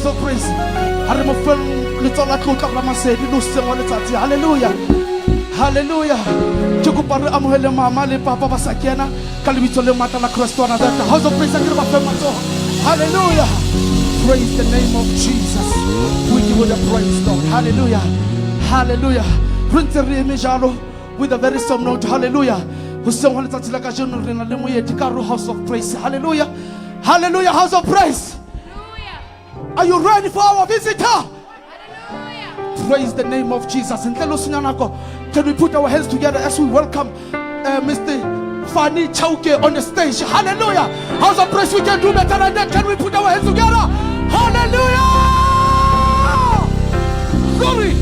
house of praise. Hallelujah. Hallelujah. Chukupare amuhele mama le papa basakena kalibito le mata la Kristo na that house of praise akira bafema to. Hallelujah. Praise the name of Jesus. We give you the praise, Lord. Hallelujah. Hallelujah. Printer mejalo with a very solemn note. Hallelujah. House of praise. Hallelujah. Hallelujah. House of praise. Are you ready for our visitor? Hallelujah. Praise the name of Jesus. And can we put our hands together as we welcome Mr. Fani Chauke on the stage? Hallelujah. House of praise, we can do better than that. Can we put our hands together? Hallelujah. Glory.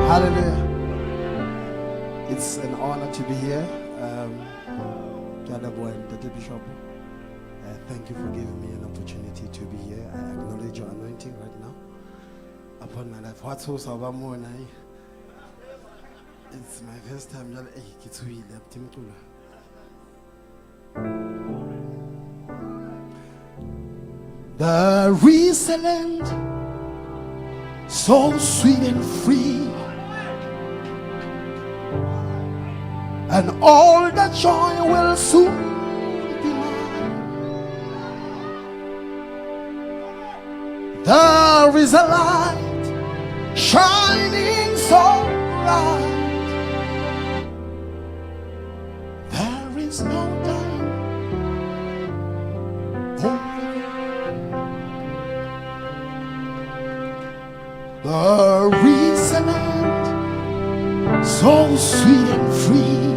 Hallelujah. It's an honor to be here. Bishop, thank you for giving me an opportunity to be here. I acknowledge your anointing right now upon my life. It's my first time. The resilient, so sweet and free, and all the joy will soon be mine. There is a light shining so bright. There is no time. The resilient, so sweet and free,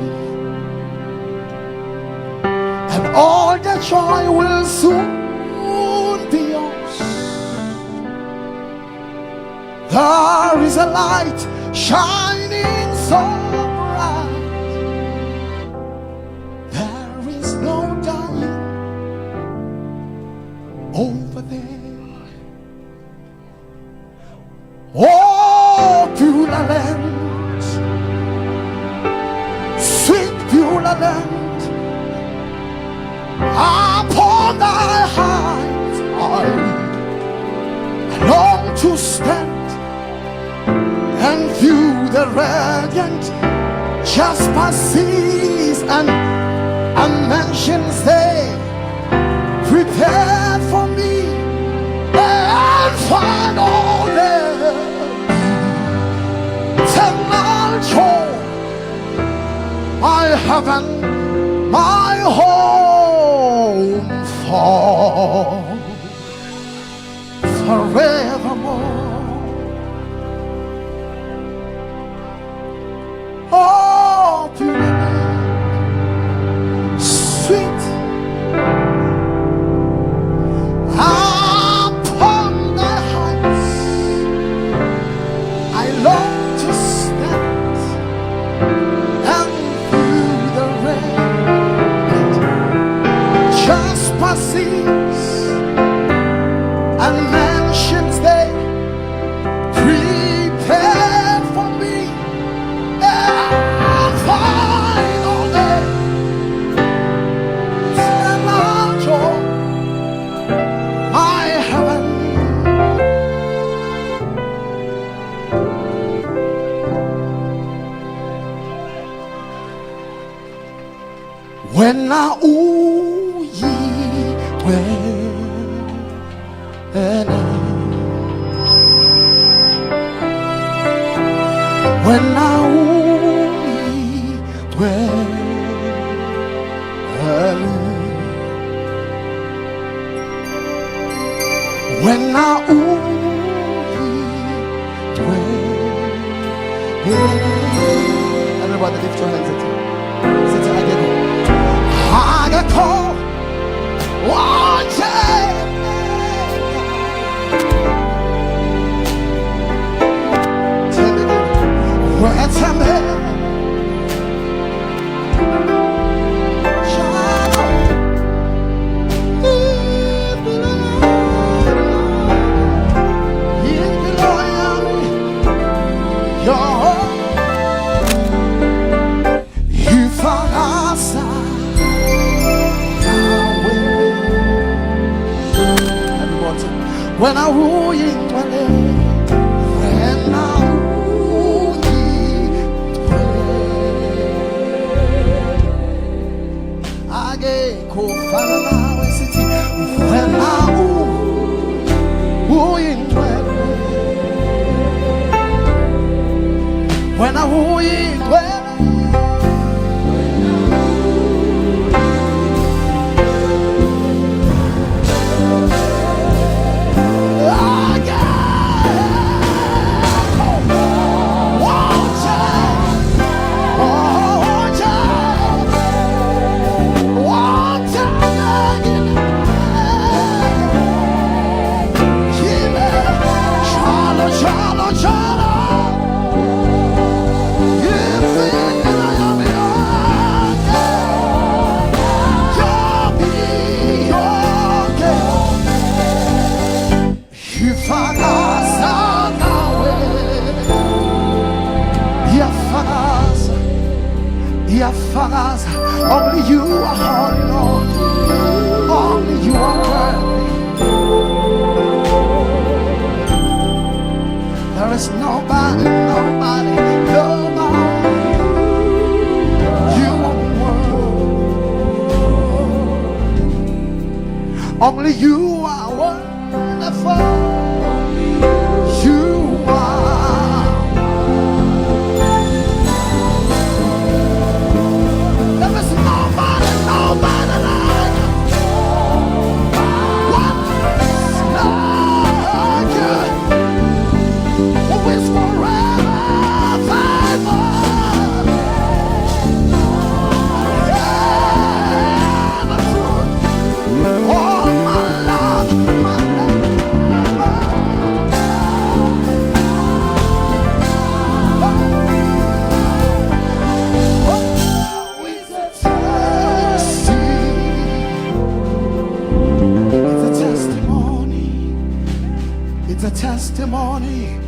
and all the joy will soon be yours. There is a light shining so bright. There is no dying over there. Oh, Beulah land, sweet Beulah land, upon thy height I long to stand and view the radiant jasper seas and mansions they prepared for me, and find all there eternal joy, my heaven, my home for forevermore. Oh, beautiful, sweet, upon the heights I long to stand and view the radiant jasper seas and mansions they prepared for me, and find all day eternal joy, my heaven. When I ye when I everybody lift your hands. I get called one day. Where tell me you found us. when I woo you, when I woo you, I get cold city when I woo you, when I woo you, only you are holy, Lord. Only you are worthy. There is nobody. You are worthy. Only you are wonderful. It's a testimony. It's a testimony.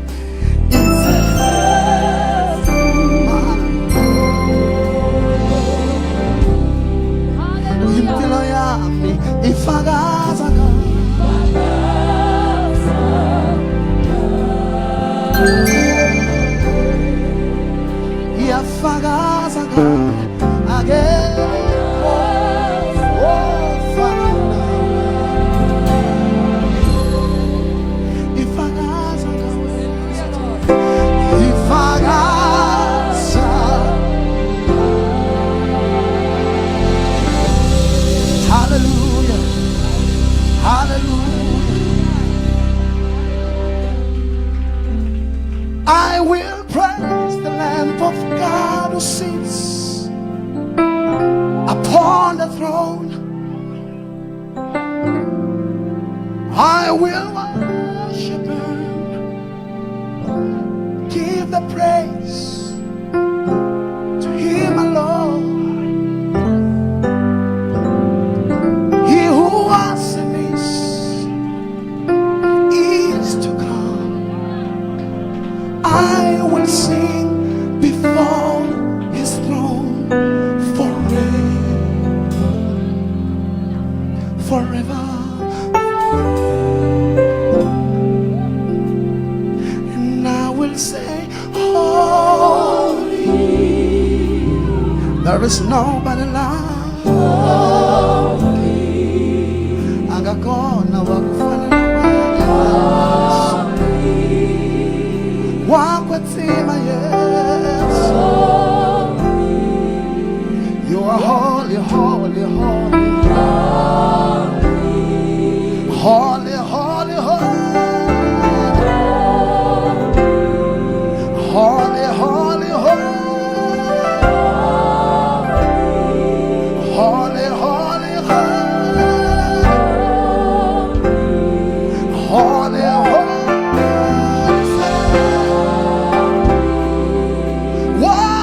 I will praise the Lamb of God who sits upon the throne. I will worship Him, give the praise to Him alone. He who was and is to come. I will sing before His throne forever. And I will say, holy, there is nobody like holy. Agakona wakufana wakwatima, yes. You are holy, holy, holy, holy, holy, holy, holy, holy, holy, holy, holy, holy, holy. When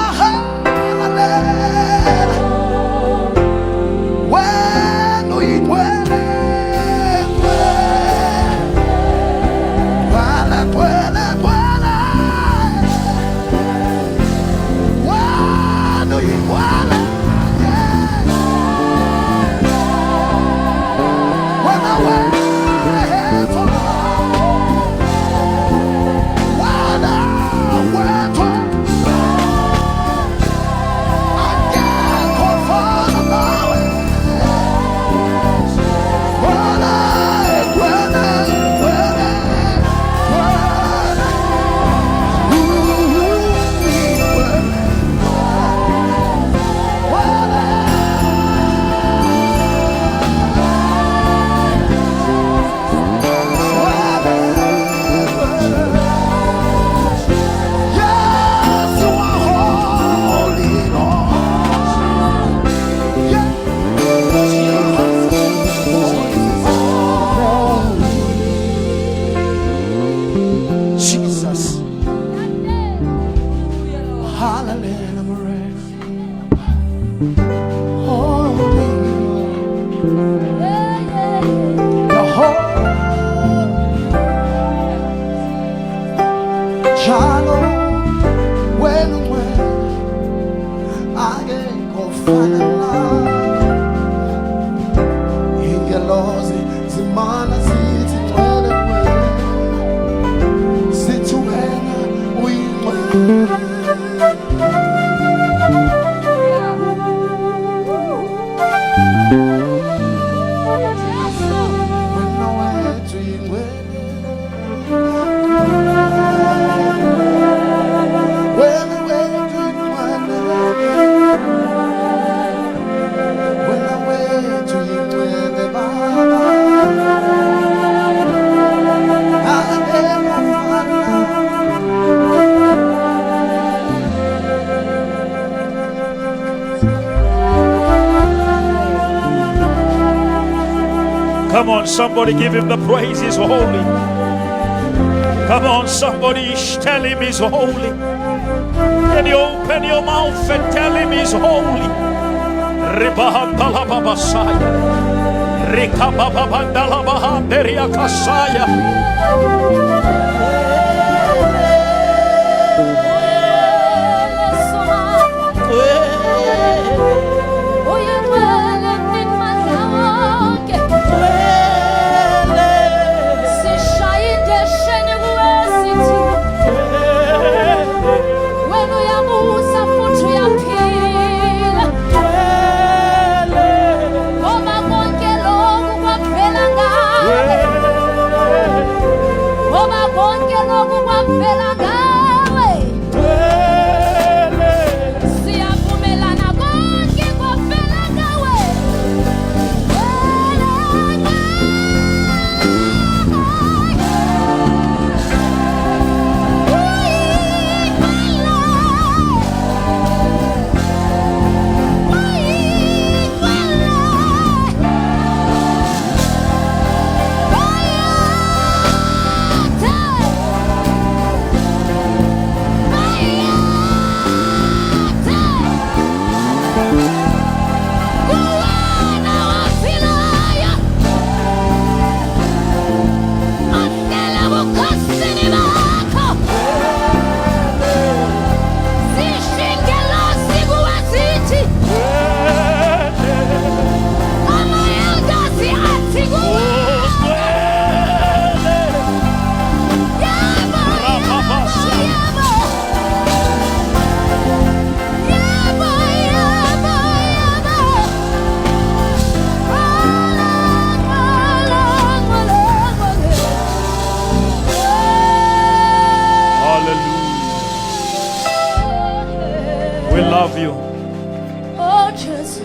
Jalo wenu akekofana ingelozi zimana zithi twele sithi wena uyingcwele. Come on, somebody give him the praise. He's holy. Come on, somebody tell him he's holy. Can you open your mouth and tell him he's holy? Ribahandala babasaya, Rikababandala bahanderia kasaya.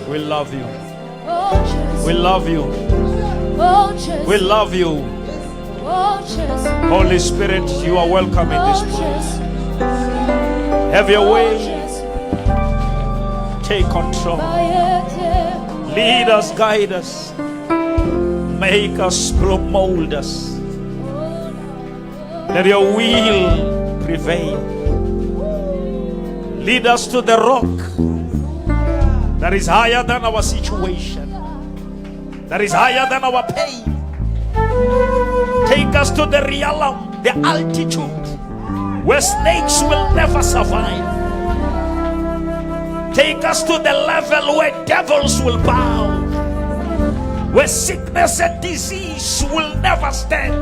We love you. We love you. We love you. Holy Spirit, you are welcome in this place. Have your way. Take control. Lead us, guide us. Make us, mold us. Let your will prevail. Lead us to the rock that is higher than our situation, that is higher than our pain. Take us to the realm, the altitude where snakes will never survive. Take us to the level where devils will bow, where sickness and disease will never stand.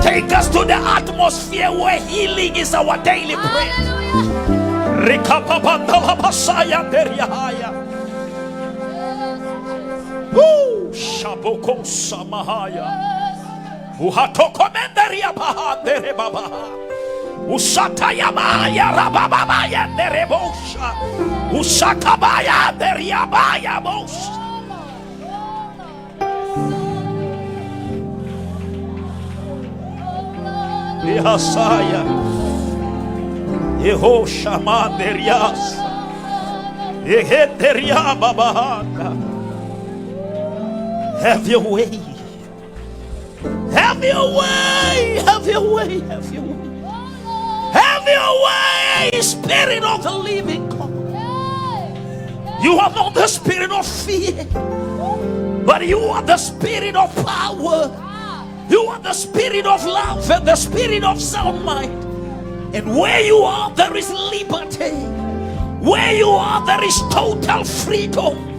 Take us to the atmosphere where healing is our daily bread. Rikapabandala basaya deriyahaya. Shaboko samahaya. Uhatoko menderia bahandere babaha. Usatayamaya rabababaya nerebosha. Usatabaya deriyabaya bosha. Yasaya Yeho Shaman Derias Yeheteria Babahaka. Have your way. Have your way. Have your way. Have your way. Have your way, Spirit of the living God. You are not the spirit of fear, But you are the spirit of power. You are the spirit of love and the spirit of sound mind. And where you are, there is liberty. Where you are, there is total freedom.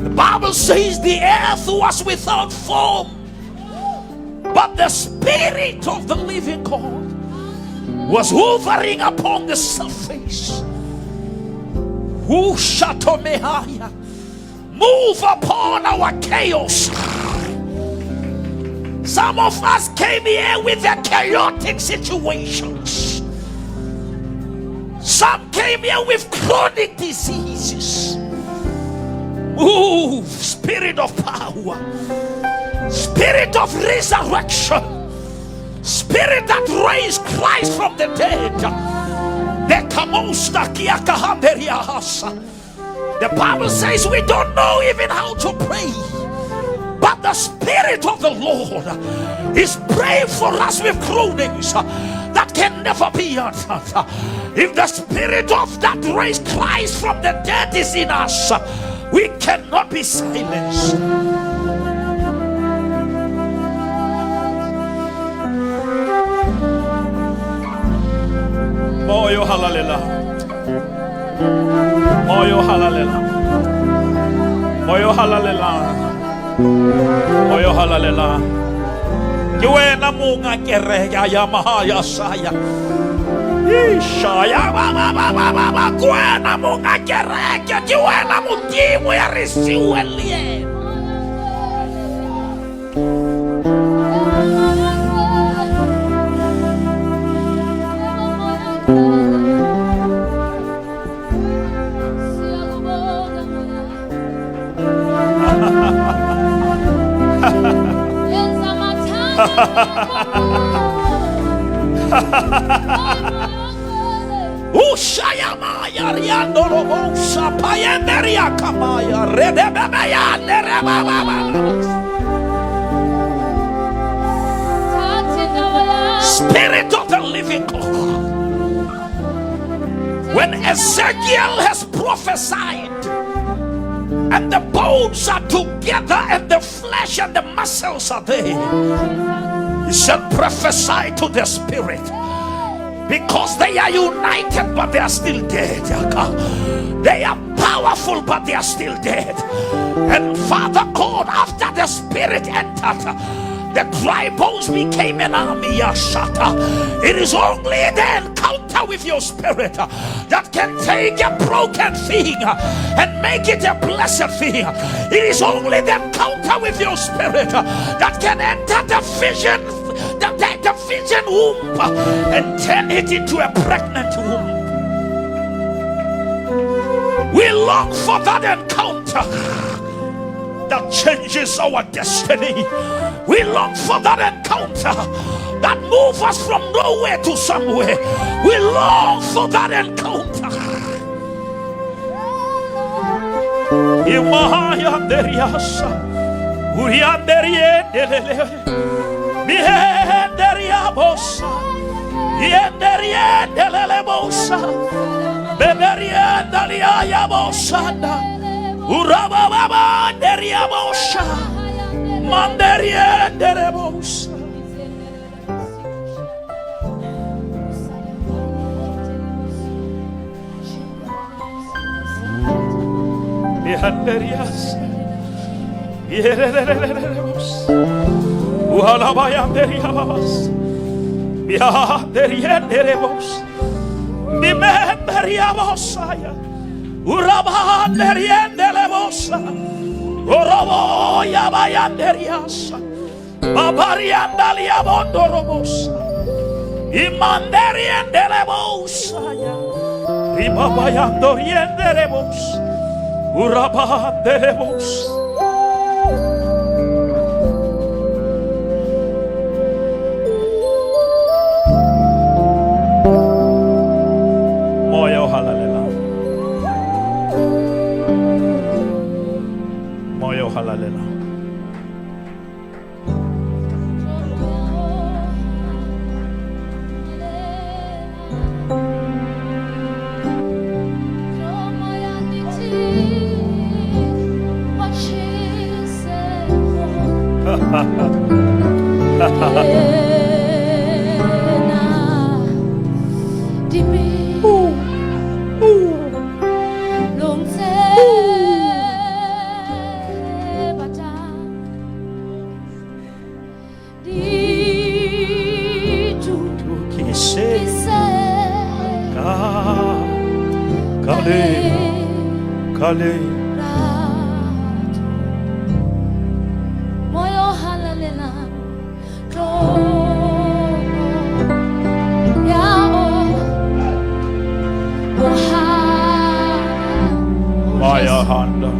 The Bible says the earth was without form, but the spirit of the living God was hovering upon the surface. Move upon our chaos. Some of us came here with the chaotic situations. Some came here with chronic diseases. Move, spirit of power, spirit of resurrection, spirit that raised Christ from the dead. The Bible says we don't know even how to pray, but the Spirit of the Lord is praying for us with groanings that can never be answered. If the Spirit of that raised Christ from the dead is in us, we cannot be silenced. Moyo hallelujah. Moyo hallelujah. Moyo hallelujah. Moyo hallelujah. Kiwena munga kerega ya mahaya saya. Ishaya baba kwena munga kerega kiwena mutimu ya risiwelie. Ushayamaya riando robosa payenderia kamaya redebebaya nerebaba. Spirit of the living God. When Ezekiel has prophesied and the bones are together and the flesh and the muscles are there, he said prophesy to the spirit, because they are united but they are still dead. They are powerful but they are still dead. And Father God, after the spirit entered, the dry bones became an army. It is only the encounter with your spirit that can take a broken thing and make it a blessed thing. It is only the encounter with your spirit that can enter the vision, the vision womb and turn it into a pregnant womb. We long for that encounter that changes our destiny. We long for that encounter that moves us from nowhere to somewhere. We long for that encounter. Urababa deriabosha manderie derebosa. Bihanderias yerederebos uhalabaya deriabas bihanderie derebos bimenderiabosaya uraba deriendelebosa orobo yabayanderiasa babariandalia bondorobosa imanderiendelebosa ribabayandoriendelebosa uraba derebosa. Moyo hallelujah. Moyo hallelujah. Kale moyo halalela Maya handa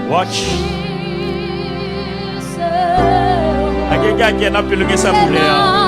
watch agege na pilungisa mulea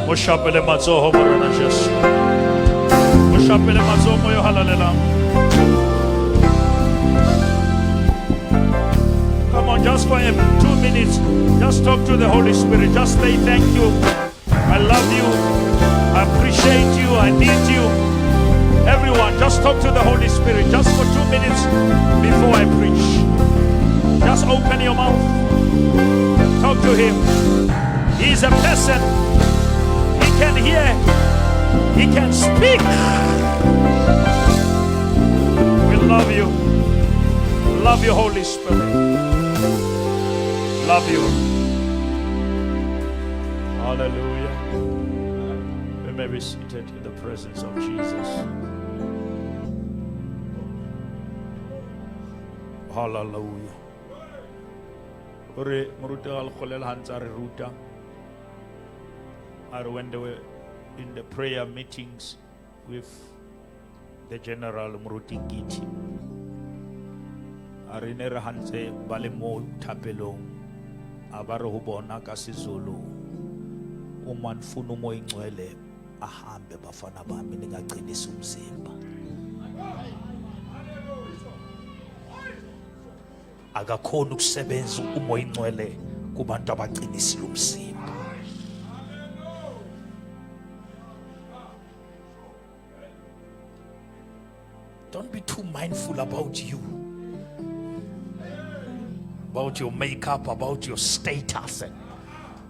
Moshapele matsoho morena Jesu. Moshapele matsoho moyo halalela. Come on, just for 2 minutes, just talk to the Holy Spirit. Just say thank you. I love you. I appreciate you. I need you. Everyone, just talk to the Holy Spirit just for 2 minutes before I preach. Just open your mouth. Talk to him. He's a person. He can hear. He can speak. We love you. Love you, Holy Spirit. Love you. Hallelujah. We may be seated in the presence of Jesus. Hallelujah. Ore muruta al kholel hanzar ruta. Or when they were in the prayer meetings with the General Murutingiti, Arinera Hanse Balemo Tapelo, Abaro Hubona Kasizulu, Uman Funumo Inwele, Ahambe Bafanaba, meaning a Kinisum Simba. Agakonu Sebenzu Umo Inwele, Kubantaba Kinisum Simba. Don't be too mindful about you, about your makeup, about your status. And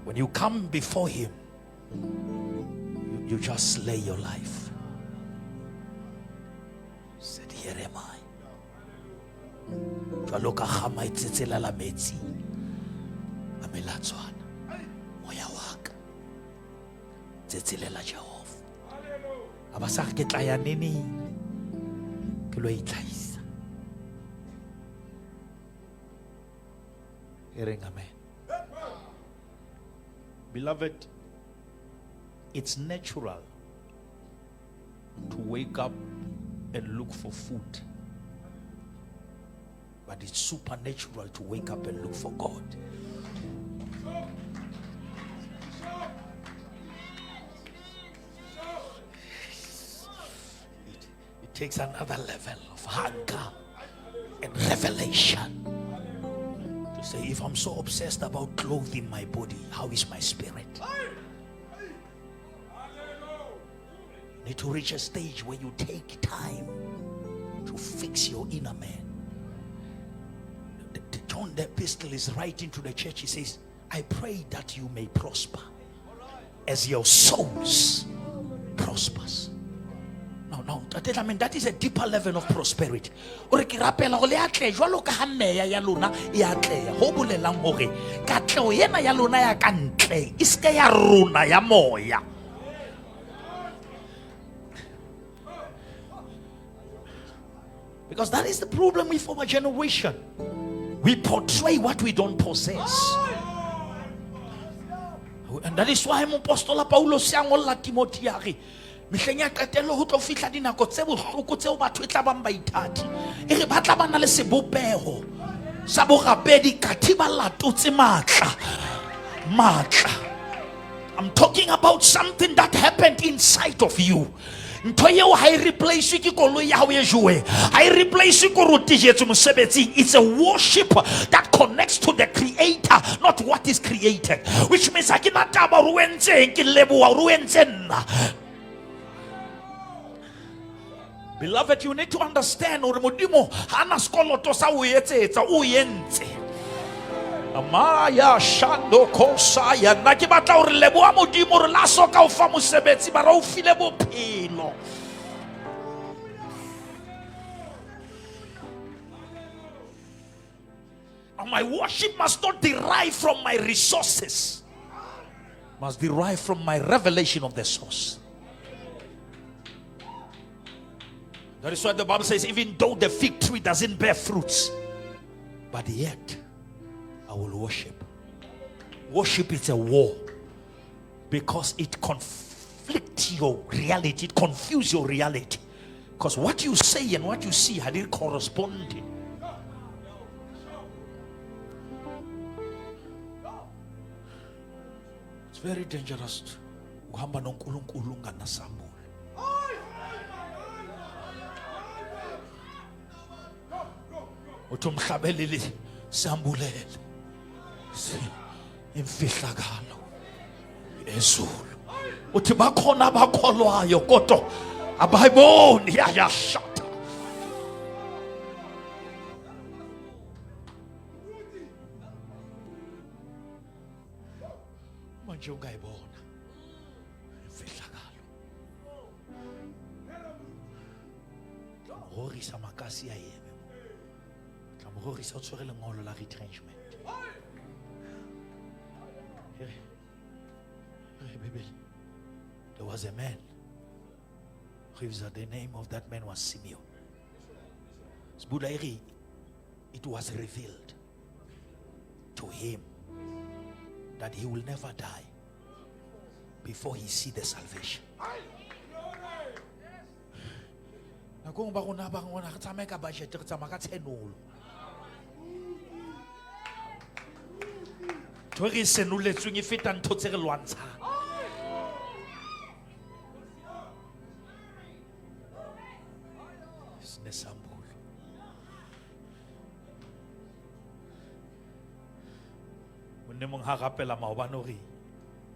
when you come before him, you just lay your life. Said, here am I. Jwaloka khama itsetsela la metsi a melatswana moya waka tsetselela Jehova abasa ke tla ya nini. Beloved, it's natural to wake up and look for food, but it's supernatural to wake up and look for God. Takes another level of hunger and revelation to say, if I'm so obsessed about clothing my body, how is my spirit? You need to reach a stage where you take time to fix your inner man. John the epistle is writing to the church. He says, I pray that you may prosper as your souls prospers. No, that is a deeper level of prosperity. Ore ke rapela go le atle jwalo ka hanneya ya lona ya atleya ho bolelang hore katleo yena ya lona ya ka ntle iske ya rona ya moya. Because that is the problem with our generation. We portray what we don't possess. And that is why Apostle Paulo siya ngolla Timothy ya re mehleng ya qetelo ho tlo fihla dinako tse bohloko tseo batho e tla bang ba ithati e re ba tla bana le sebopeho sa borapedi kathiba latotse matla. I'm talking about something that happened inside of you. Replace it's a worship that connects to the creator, not what is created. Which means beloved, you need to understand Amaya shando kosaya nakibata o lebo a modimo re la soka o fa mosebetsi ba ra o file bophelo. My worship must not derive from my resources, must derive from my revelation of the source. That is why the Bible says, even though the fig tree doesn't bear fruits, but yet I will worship. Worship is a war because it conflicts your reality, it confuses your reality. Because what you say and what you see had it corresponding. It's very dangerous. Uhamba nonkulunkulu unganasambula. Utumhlabelele sambulele. Imfihlakalo ezulu uthi bakhona abakholwayo kodwa abayiboni yashata. Manje ungayibona imfihlakalo horisa makasi ya yeme horisa o tshwere lengolo la retrenchment. There was a man who was the name of that man was Simeon. It was revealed to him that he will never die before he see the salvation. Mong ha rapela maobane hore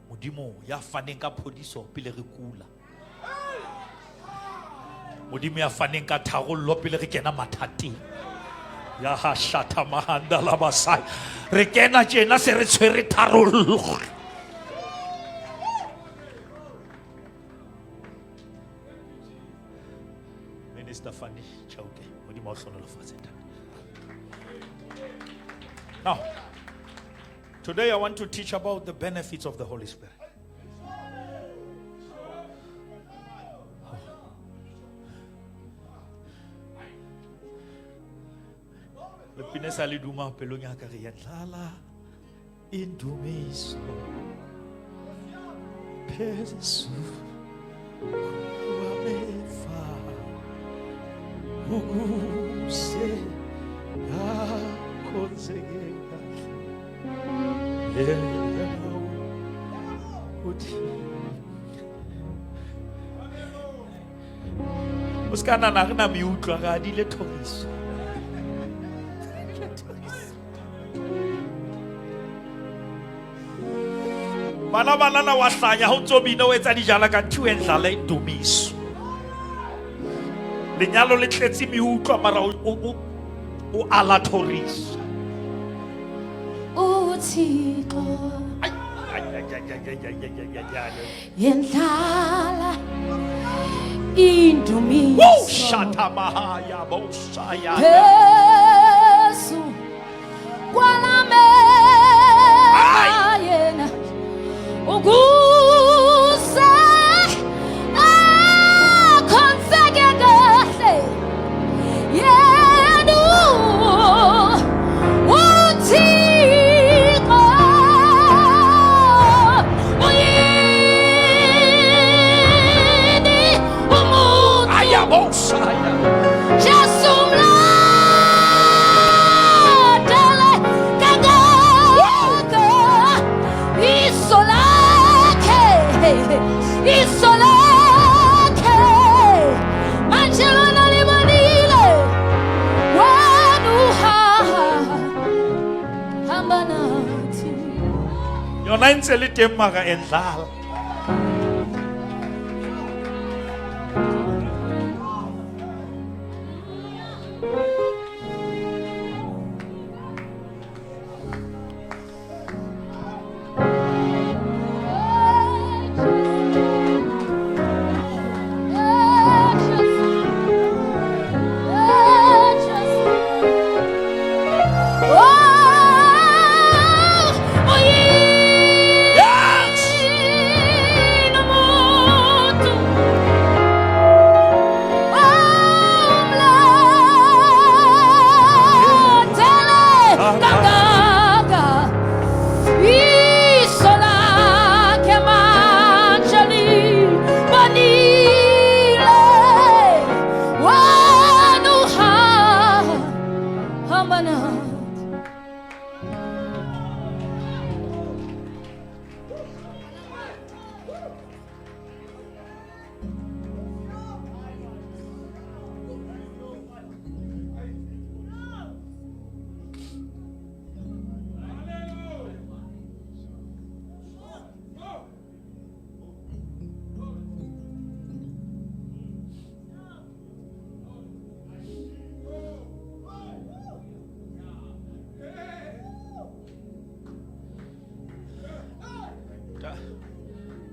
modimo ya faneng ka phodiso pele re kula, modimo ya faneng ka tharollo pele re kena mathateng ya ha shata mahanda la basai re kena tjena se re tshwere tharollo. Minister Fanny Chauke modimo o hlonolofatse tata. Now today I want to teach about the benefits of the Holy Spirit. Le pinesa li duma pelonya ka re yala indumiso pesu wamefa uguse akonsegeka Uskana na rena miutlwa ga di le thoriso. Bana wa hlanya ho ntso bina o etsa dijala ka ntho e ndlala e dumiso. Lenyalo le tletse miutlwa mara o ala thoriso. Yendlala indumiso. Woo! Shatamahaya Bosaya. Yesu kwalamela yena ukuze akhonseke kahle yena uThixo uyini umuntu Ayabosaya. Jesu mladele kangaka iso lakhe manje lona libonile wena uhamba nathi Yona ntse le teng mara endlala. Yes!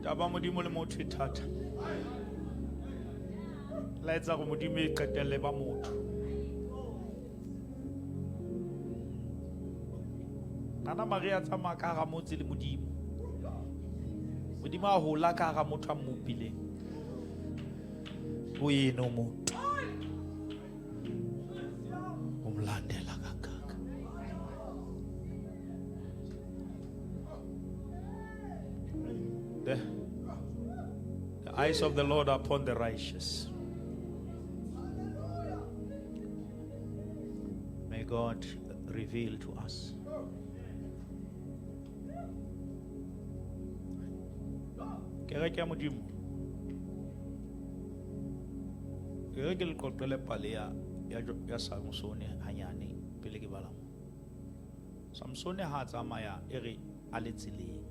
Taba modimo le motho e thata. La etsa go modimo e qetelle ba motho. Nana Maria tsamaya ka hara motse le modimo. Modimo a hola ka hara motho a mmopileng. O yena motho. O mlandela kakaka. The eyes of the Lord are upon the righteous. May God reveal to us. Kereke ya modimo. Kereke le kotole palea ya Samsone hanyane pele ke bala. Samsone ha tsamaya ere a le tseleng.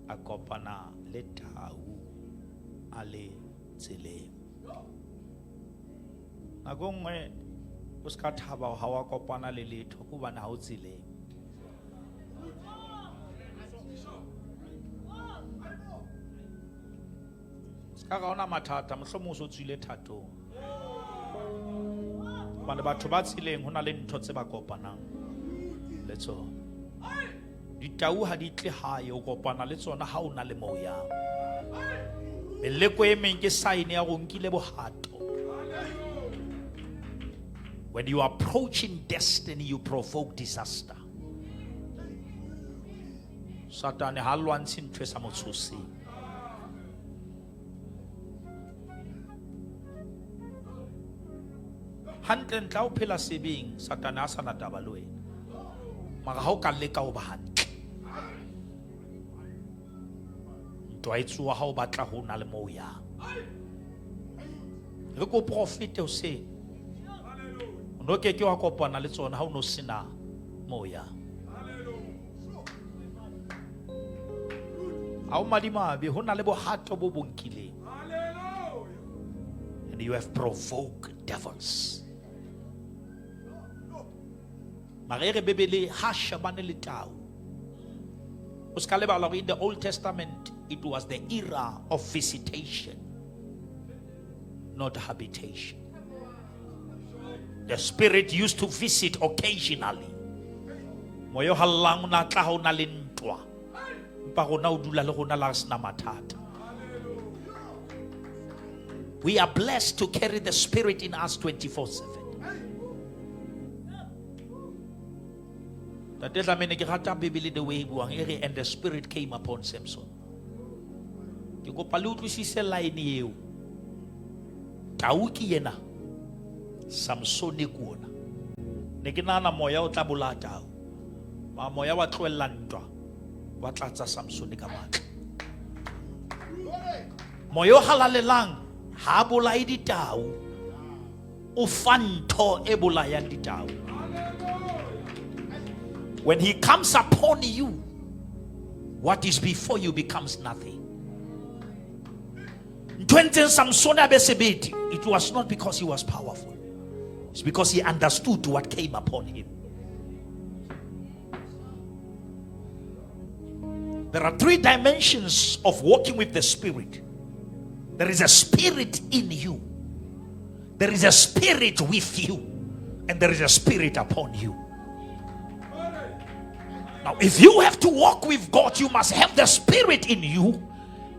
A kopana le tau a le tseleng. Nako nngwe o ska thaba ha wa kopana le letho go bana ha o tseleng. Ska ga ona mathata mohlomong o so tswile thatong. Bana batho ba tseleng hona le ntho tse ba kopanang le tsona. Ditau ha di tle hae o kopana le tsona ha o na le moya. Meleko e meng ke sign ya go nkile bohato. When you are approaching destiny, you provoke disaster. Satan ha lwantshe ntwe sa motshosi. Hantle ntla o phela sebeng Satan a sa nataba le wena. Mara ha o ka leka o ba hantle. Twaitsuwa ha o batla ho na le moya. Re ko profete o se. No ke wa kopana le tsona ha o no sina moya. Ha o madimabe ho na le bohato bo bonkileng. And you have provoked devils. Marere bebele ha shabane le tau. In the Old Testament, it was the era of visitation. not habitation. The Spirit used to visit occasionally. Moyo halang na tla ho na le ntwa. Mpa rona o dula le rona la sna mathata. We are blessed to carry the Spirit in us 24/7. That doesn't mean ke rata Bibele the way buang ere and the Spirit came upon Samson. Ke go palu tlisise line eo. Tau ki yena. Samson e kuona. Ne ke nana moya o tla bolata. Ma moya wa tloella ntwa. Wa tlatsa Samson ka matla. Moyo halalelang ha bolai ditau. O fanto e bolayang ditau. When he comes upon you, what is before you becomes nothing. It was not because he was powerful. It's because he understood what came upon him. There are 3 dimensions of walking with the Spirit. There is a spirit in you. There is a spirit with you. And there is a spirit upon you. Now, if you have to walk with God, you must have the Spirit in you,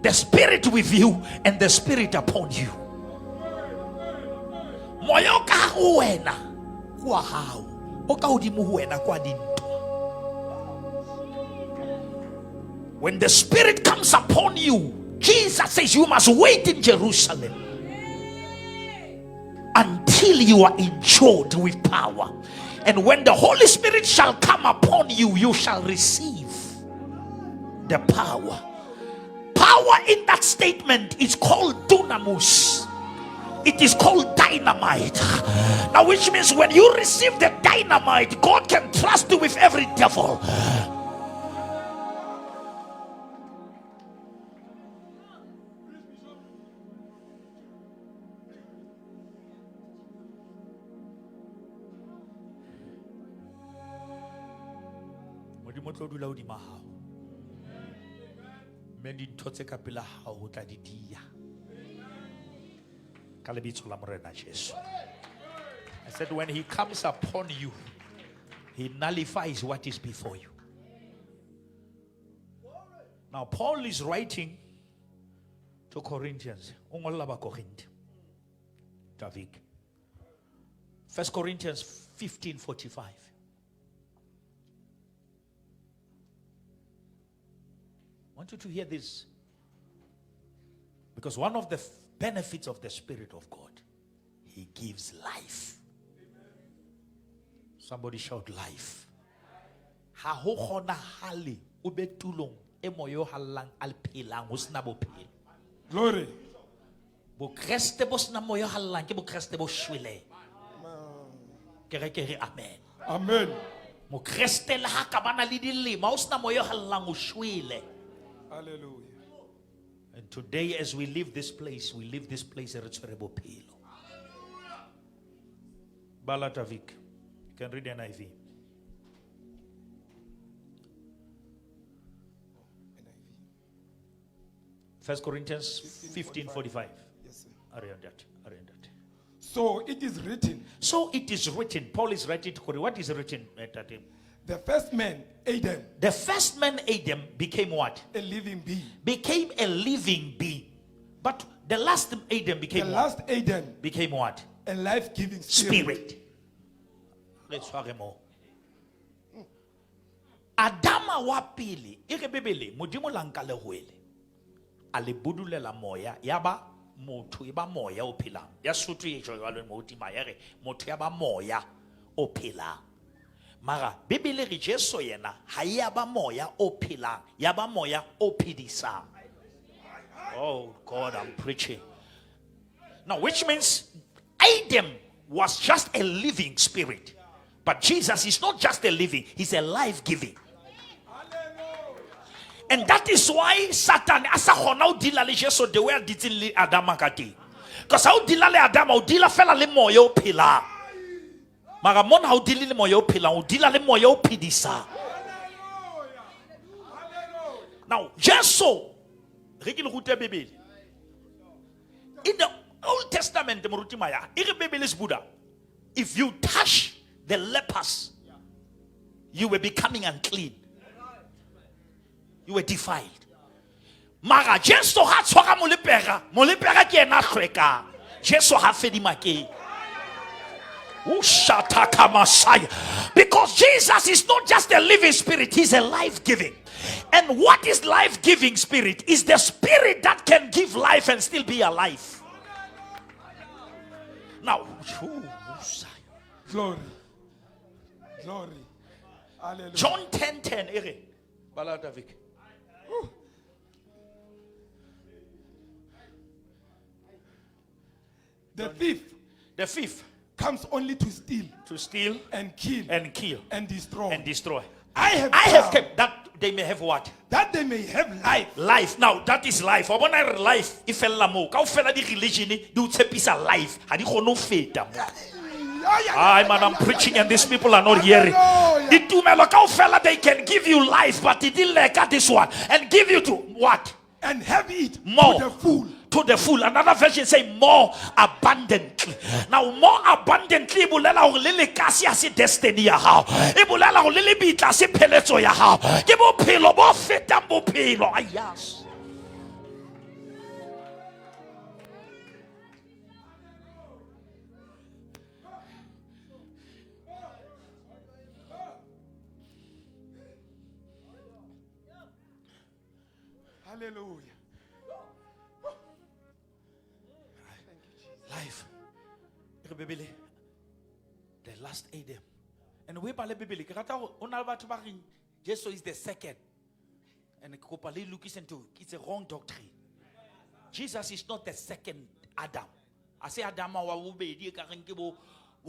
the Spirit with you, and the Spirit upon you. Moyoka uena kwa hao. Oka udimu huena kwa dinto. When the Spirit comes upon you, Jesus says you must wait in Jerusalem until you are endued with power. And when the Holy Spirit shall come upon you, you shall receive the power. Power in that statement is called dunamis. It is called dynamite. Now, which means when you receive the dynamite, God can trust you with every devil. I said, when he comes upon you, he nullifies what is before you. Now, Paul is writing to Corinthians. 1 Corinthians 15:45. I want you to hear this. Because one of the benefits of the Spirit of God, he gives life. Somebody shout life. Ha ho khona hali ubetulong e moyo halang alphelang ho sna bophelo. Glory. Bo kreste bo sna moyo halang ke bo kreste bo shwele. Ke re amen. Amen. Mo kreste la ha ka bana le dilema ho sna moyo halang o shwele. Hallelujah. And today, as we leave this place a retshwerebo phelo. Balatavik. You can read NIV. First Corinthians 15:45. Yes, sir. Around that. So it is written. So it is written. Paul is writing to Corinthians. What is written at that time? The first man, Adam. The first man, Adam, became what? A living being. Became a living being. But the last Adam became The what? last Adam. Became what? A life-giving spirit. Let's talk more. Adama wa pele ere bebele modimo lanka le hoele ale budulela moya yaba motho eba moya o phelang ya sotho e jo jwalo mo tima ere motho yaba moya o phelang mara bebele re Jesu yena ha yaba moya o phelang yaba moya o phedisang. Oh God, I'm preaching now, which means Adam was just a living spirit, but Jesus is not just a living, he's a life-giving. And that is why Satan asa khona o dila le Jesu the way did le Adam akati. Because how dila le Adam o dila fela le moya o phela. Mara mona how dila le moya o phela o dila le moya o phedisa. Now Jesu re ke le rute Bibele. In the Old Testament, moruti maya. Iri Biblis Buddha. If you touch the lepers, you were becoming unclean. You were defiled. Mara, Jesu ha tshwara molipera. Molipera ke ena hlweka. Jesu ha fedima ke. Because Jesus is not just a living spirit, he's a life-giving. And what is life-giving spirit? Is the spirit that can give life and still be alive. Now, glory. Glory. Hallelujah. John 10:10. The thief comes only to steal and kill and destroy. I have kept that they may have what? That they may have life. Life. Now that is life. I want life. If mo ka fela di religion do tshepisa life. Ha di kgono feta mo. I'm preaching and these people are not hearing. Ditumelo ka fela they can give you life, but it didn't like this one and give you to what? And have it more. To the full. To the full. Another version say more abundantly. Now more abundantly ibulela hore le lekasi ya se destiny ya hao. Ibulela hore le bitla se pheletso ya hao. Ke bophelo bo fetang bophelo. Yes. Hallelujah. Life. The last Adam. And we parle Bibli. Jesus is the second. And look into it's a wrong doctrine. Jesus is not the second Adam. I say Adam wa bobedi ka reng ke bo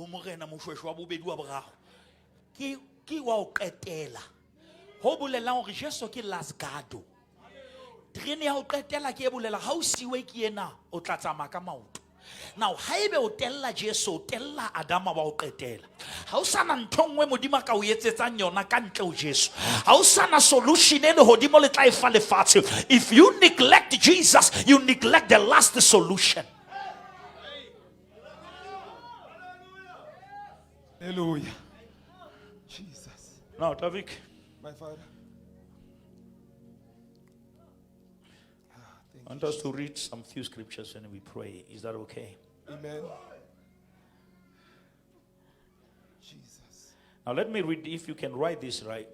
morena moshweshwe wa bobedi wa boraro. Ke wa o qetela. Ho bolela hore Jesus ke last gado. Trene ya o qetela ke bolela ha o siwe ke ena o tla tsamaya ka maoto. Now, haebe o tella Jesu, tella Adama ba o qetela. Ha o sana nthongwe modimo ka o etsetsang yona ka ntle o Jesu. Ha o sana solution ene hodimo le tla efa lefatshe. If you neglect Jesus, you neglect the last solution. Hallelujah. Jesus. Now, Tavik, my father. I want us to read some few scriptures and we pray. Is that okay? Amen. Jesus. Now let me read, if you can write this right.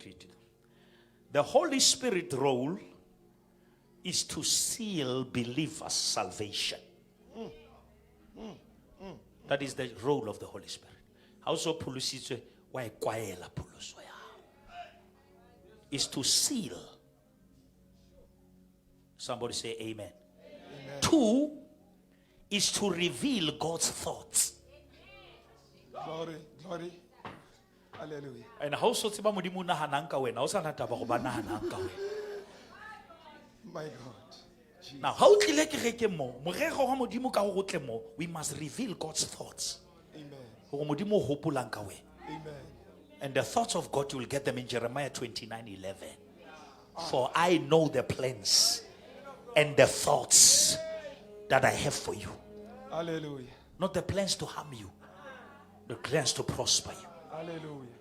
The Holy Spirit role is to seal believers' salvation. That is the role of the Holy Spirit. Also, is to seal. Somebody say amen. Amen. 2 is to reveal God's thoughts. Glory, glory. Hallelujah. And how so tiba modimo na hananka wena o sa na taba go bana hananka wena. My God. Jesus. Now how tlile ke re ke mo morego wa modimo ka go tle mo, we must reveal God's thoughts. Amen. Go modimo hopolang ka wena. Amen. And the thoughts of God, you will get them in Jeremiah 29:11. For I know the plans and the thoughts that I have for you. Hallelujah. Not the plans to harm you, the plans to prosper you. Hallelujah.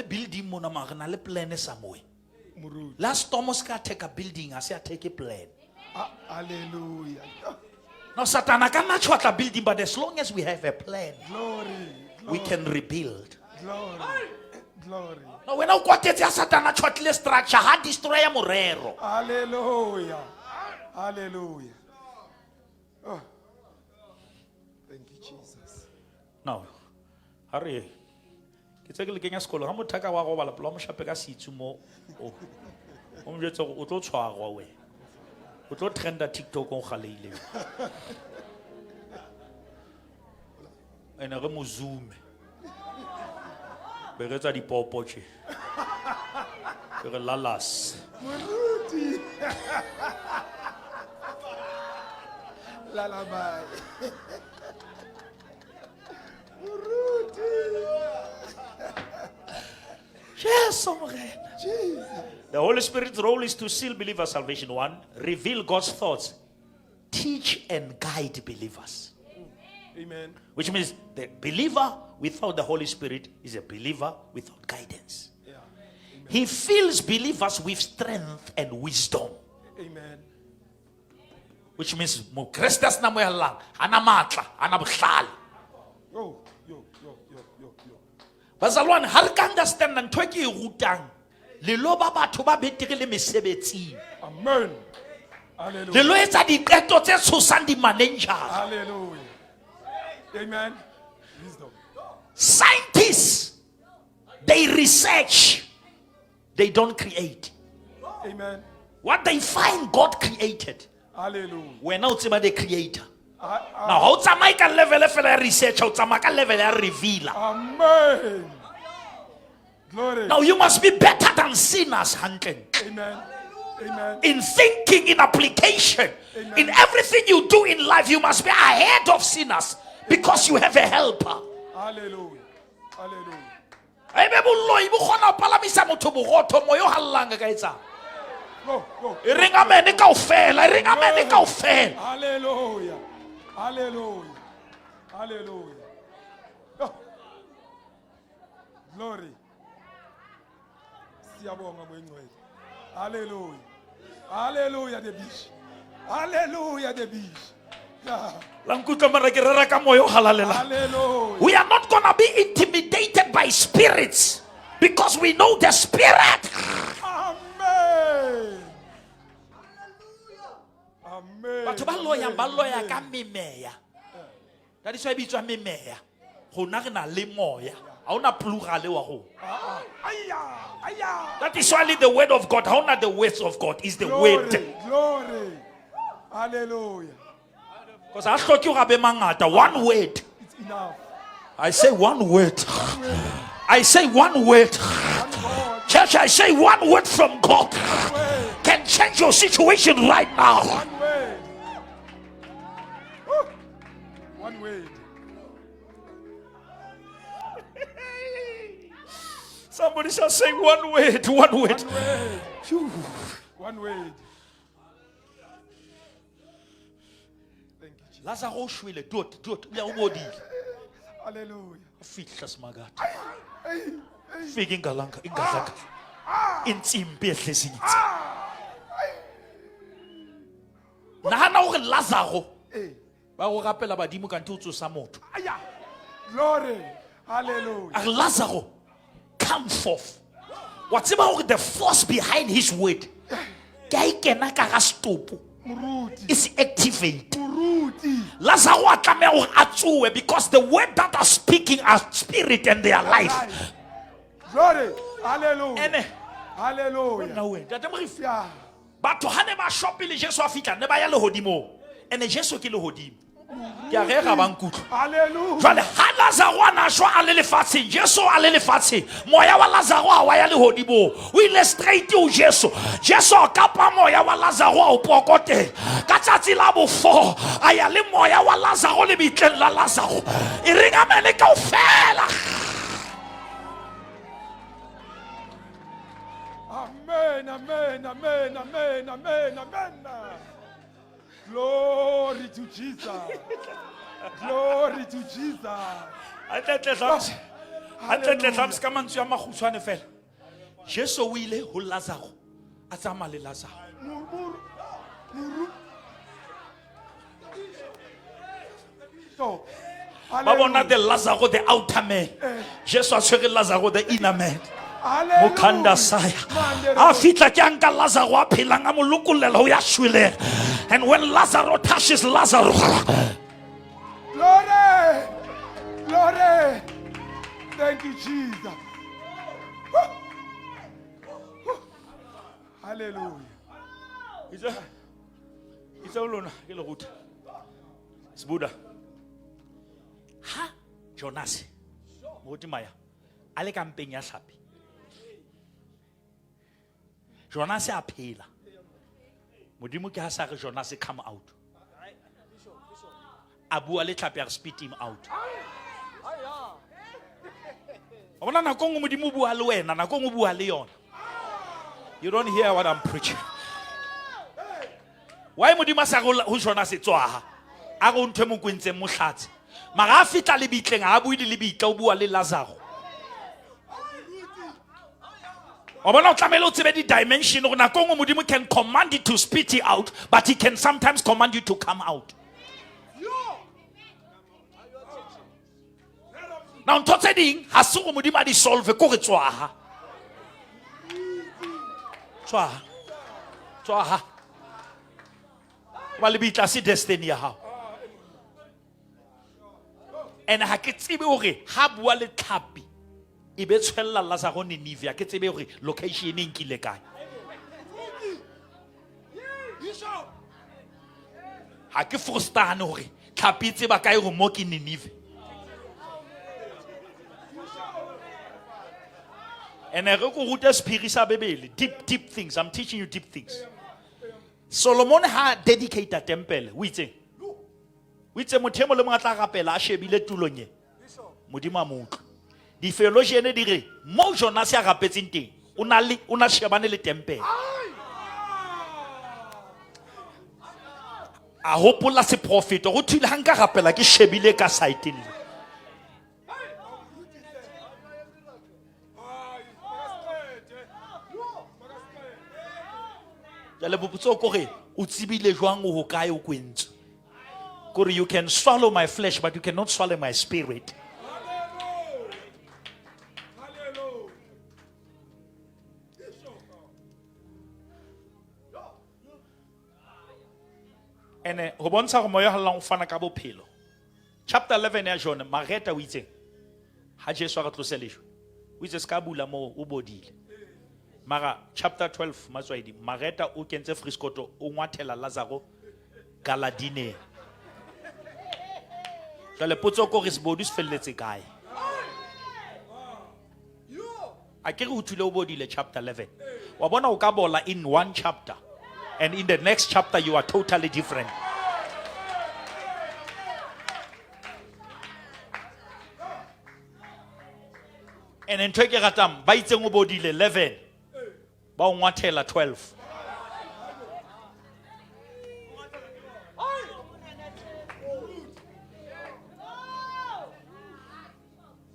Building plan somewhere. Muru. Last Thomas can take a building, I say I take a plan. Hallelujah. Now Satan I cannot try a building, but as long as we have a plan, Glory. we can rebuild. Glory. Glory. Now when I got it, Satan I try structure, how destroy a morero. Hallelujah. Hallelujah. Oh. Thank you, Jesus. Now, hurry. Ke tseke le kenya sekolo ga mothaka wa go bala pela mo shape ka sitsu mo o mo jetsa o tlo tshwarwa we o tlo trenda TikTok o galeile ene re mo zoom be re tsa dipopo tše ke re lalas Muruti. Lullaby. yes morena Jesus. The Holy Spirit's role is to seal believers' salvation. 1, reveal God's thoughts, teach and guide believers. Amen. Which means the believer without the Holy Spirit is a believer without guidance. Yeah. He fills believers with strength and wisdom. Amen. Which means mo Christus na mo yalang ana matla ana buhlali. Yo. Bazalwane ha re ka understand ntwe ke e rutang le lo ba batho ba betere le mesebetsing. Amen. Hallelujah. Le lo etsa diqeto tse tshosang di manager. Hallelujah. Amen. Wisdom. Scientists, they research, they don't create. Amen. What they find, God created. Hallelujah. We're now the creator. Now, how to make a level of research, how to make a level of revealer. Amen. Glory. Now, you must be better than sinners, hunting. Amen. Amen. In thinking, in application, Amen. in everything you do in life, you must be ahead of sinners because you have a helper. Hallelujah. Hallelujah. Go. Hallelujah. Hallelujah. Hallelujah. Hallelujah. Oh. Glory. Siyabonga mwengcwele. Hallelujah. Hallelujah the beach. Hallelujah the beach. Yeah. Hallelujah. We are not going to be intimidated by spirits because we know the spirit. Amen. Amen. Batho ba loya ka memeya. That is why bitwa memeya. Gona re na le moya. Ha ona plural wa go. That is why the word of God, how not the words of God is the word. Glory. Hallelujah. Because I thought you have a mangata. One word. It's enough. I say one word. I say one word. Church, I say one word from God can change your situation right now. One word. Woo. One word. Somebody shall say one word. One word. One word. Phew. One word. Thank you, Jesus. Lazaro shwele dot uya umodile. Hallelujah. Fihla smagata. Hey. Fika ingalanga ingazaka. Intsimbi ehlesinyitsi. Nahana hore Lazaro Hey. ba go rapela badimo ka ntutso sa motho. Aya. Glory. Hallelujah. A Lazaro come forth. What's about the force behind his word? Is activate. Lazaro atsuwe because the word that are speaking are spirit and they are life. Glory. Hallelujah. Ene. Hallelujah. Yeah. But to hane ba shopile Jesu afika ne ba ya le hodimo. Ene Jesu ke le hodimo. Ke a re ga ba nkutlo. Hallelujah. Jwale ha Lazaro ana shwa a le lefatsheng, Jesu a le lefatsheng, moya wa Lazaro a wa ya le hodimo. O ile straight o Jesu. Jesu a kapa moya wa Lazaro a o pokotela. Ka tsatsi la bo 4 a ya le moya wa Lazaro le bitleng la Lazaro. E ringa mele kaofela. Amen, amen, amen, amen, amen, amen. Glory to Jesus. Glory to Jesus. Atletle tlams ka mantswe a magutshwane fela. Jesu o ile ho Lazaro a tsamaya le Lazaro. So, Ba bona the Lazaro the outer man. Jesu a tshwere Lazaro the inner man. Mokanda saya a fitla ke anka Lazaro a phelang a molokolela ho ya shweleng. And when Lazaro touches Lazarus, glory, glory, thank you, Jesus. Hallelujah. It's all on ke le ruta. Sbuda. Ha Jonas. Moti maya. Ale kampeng ya hlapi. Jonas a phela. Modimo ke ha sa re Jonas come out. Abu ale hlapi a spit him out. Ona na kongo modimo bua le wena na kongo bua le yona. You don't hear what I'm preaching. Why modimo sa go jona se tswa a go ntwe mo kwentse mo hlatse maga a fitla le bitleng a bui le bitla o bua le Lazaro o bona o tlamelo tsebe di dimension go na go modimo can command you to spit it out, but he can sometimes command you to come out. Now ntotse ding ha se go modimo a di solve ko re tswa ba le bitla se destiny ya hao. And ha ke tsebe hore ha bua le tlhapi e be tshwella Lazaro Nineveh, ke tsebe hore location e nkile kae. Ha ke frustane hore tlhapi tseba kae go mo ke Nineveh. And I go to spirit sa bebele, deep things. I'm teaching you deep things. Solomon had dedicated a temple. Witse mothemo le mo tla rapela a shebile tulonye. Modimo motho. Di theologian dire mo Jonas ya rapetseng teng. Una shebane le temple. A hopola se prophet go thile hanga rapela ke shebile ka site le. You can swallow my flesh, but you cannot swallow my spirit. And chapter 11 ya John Mareta witse ha Jesu ga tloselejo witse ska bula mo o bodile. Mara chapter 12 matswaidi Mareta o kentse friskoto o ngwathela Lazaro galadine. Jale potso ko re se bodu se felletse kae. A ke re uthule o bodile chapter 11. Wa bona o ka bola in one chapter and in the next chapter you are totally different. And then take ratam ba itseng o bodile 11 ba o ngwathela 12.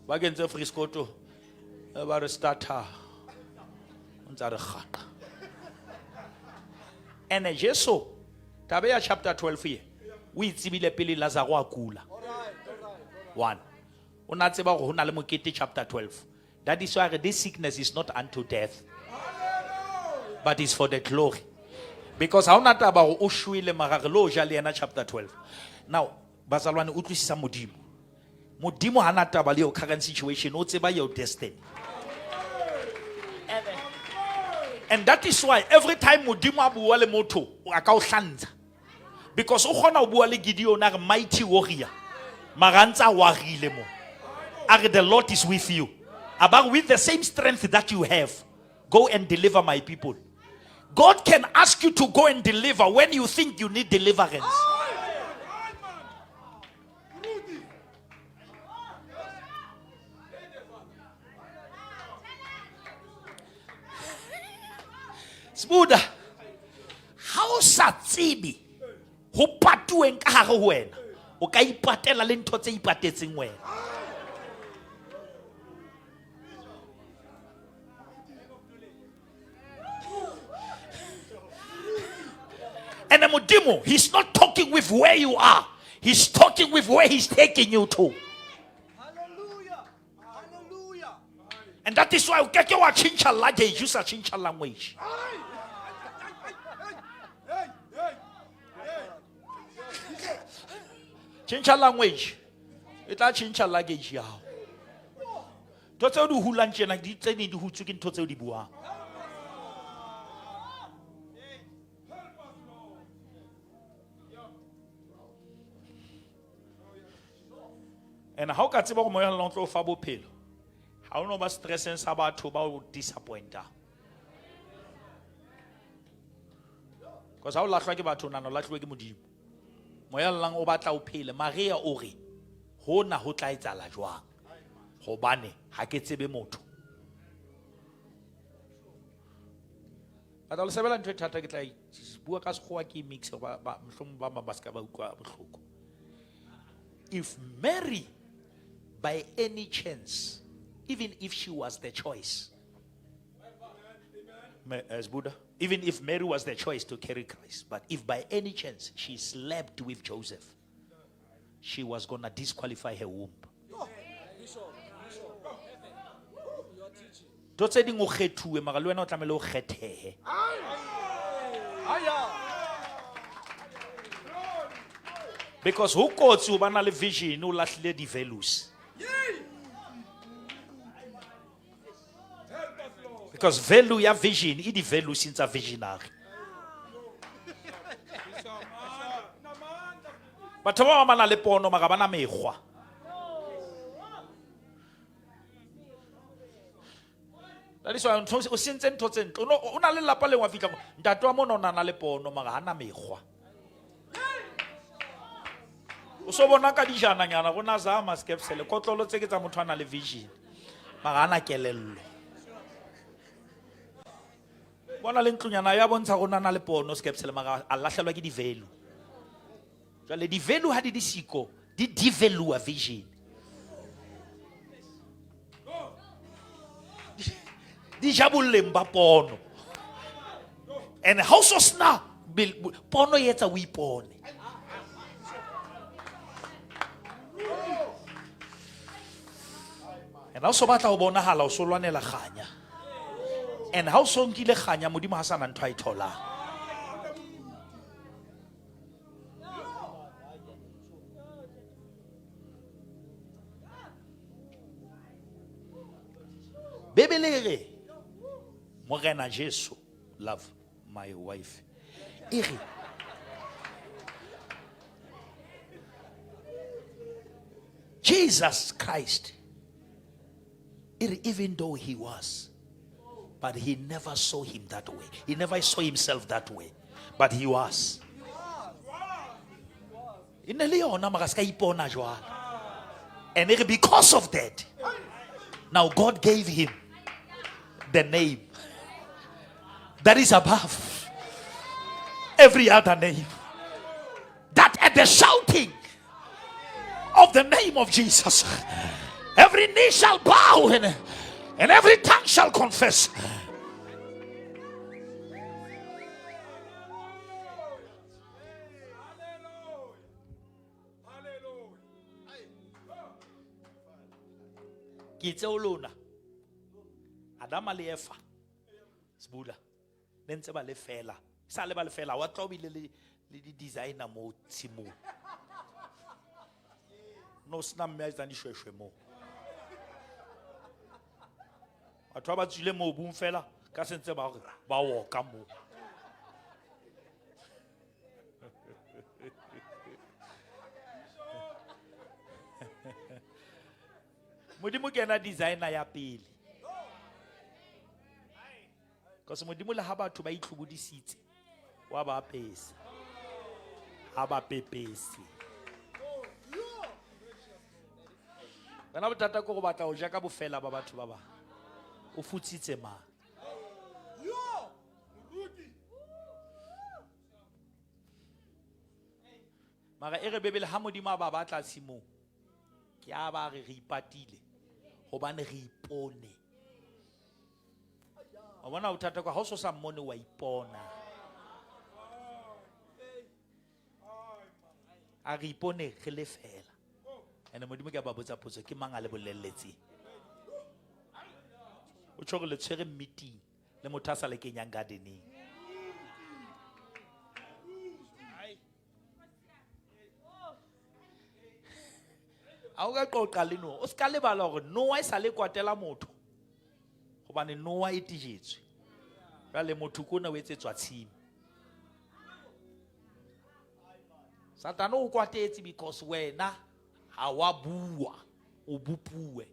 Ba kentse friskoto ba re starter untsa re gata. And Jesu tabe ya chapter 12 here o itsibile pele Lazaro a kula. 1 o na tseba go hona le mokete chapter 12. That is why this sickness is not unto death, but is for the glory. Because how not about Oshuile Maraglo Jaliana chapter 12. Now, Bazalwane Utwisisa Modimo. Modimo Hanata about your current situation, not about your destiny. And that is why every time Modimo Abuale Moto, Akau Shanza. Because Ohana Buale Gideon are mighty warrior. Maranza Warilemo. Are the Lord is with you. About with the same strength that you have, go and deliver my people. God can ask you to go and deliver when you think you need deliverance. Smuda, how satsibi? Ho patu en ka hare wena. O ka ipatela le ntho tse ipatetseng wena. And Modimo, he's not talking with where you are. He's talking with where he's taking you to. Hallelujah. Hallelujah. And that is why we can't change our language. Use a change our language. Change our language. It'll change our language. Don't tell you who lunch and I did tell you who took in total the bois. And how can you moya long throw fabo pill? How no about stress and sabat about disappointer? Because how last like about to nano like mudi. Moya lang obata pill, Maria ori. Hona hotlaita la joa. Hobane, haketsebe moto. But I'll say, well, I'm trying to get like, work as Joaquin mix of if Mary, by any chance, even if she was the choice, as Buddha, even if Mary was the choice to carry Christ, but if by any chance she slept with Joseph, she was going to disqualify her womb. Don't say dingo kgethuwe mara le wena o tlamele o kgethehe. Because who kotsi o bana le vision o lahlile di values. Because value ya vision I di value since a visionary. But ba bana le pono mara bana mekgwa. That is why o sentse ntho tse ntlo o na le lapa le wa fitla ntate wa mona o na le pono mara hana mekgwa. O so bona ka dijana nyana go na zama skepsele kotlolo tse ke tsa motho ana le vision mara hana kelello. Bona le ntlunyana ya bontsha go na le pono skepsele mara a lahlelwa ke di value. Jwale di value ha di siko di devalue vision. Di jabulleng ba pono. And how so sna pono yetsa o ipone. And how so batla o bonahala o so lwanela kganya. And how so nkile kganya modimo ha sana ntho a ithola. Bebelere Morena Jesu, love my wife. Iri. Jesus Christ, even though he was, but he never saw him that way. He never saw himself that way. But he was. And because of that, now God gave him the name that is above every other name. That at the shouting of the name of Jesus, every knee shall bow and every tongue shall confess. Kitseolona Adama le Eva Sbuda nentse ba le fela sa le ba le fela wa tlobile le di designer mo tsimo no sna mme tsa di shweshwe mo batho ba tsile mo bung fela ka sentse ba wo ka mo modimo ke na designer ya pele because modimo le ha batho ba itlhobodisitse wa ba pesa ha ba pepesi bana botata go batla o ja ka bofela ba batho ba ba o futsitse ma mara ere bebele ha modimo ba batla simo ke a ba re ipatile hobane re ipone a bona o thata kwa hoso sa mmone wa ipona a re ipone re le fela ene modimo ke ba botsa potso ke mang a le boleletse o tshwere le tshwere meeting le motho a sa le kenyang gardening a ga qoqa le no o ska le bala gore no wa isa le kwatela motho gobane no wa itijetswe ba le motho kona o etsetswa tshimi Satana o kwatetse because wena ha wa bua o bupuwe.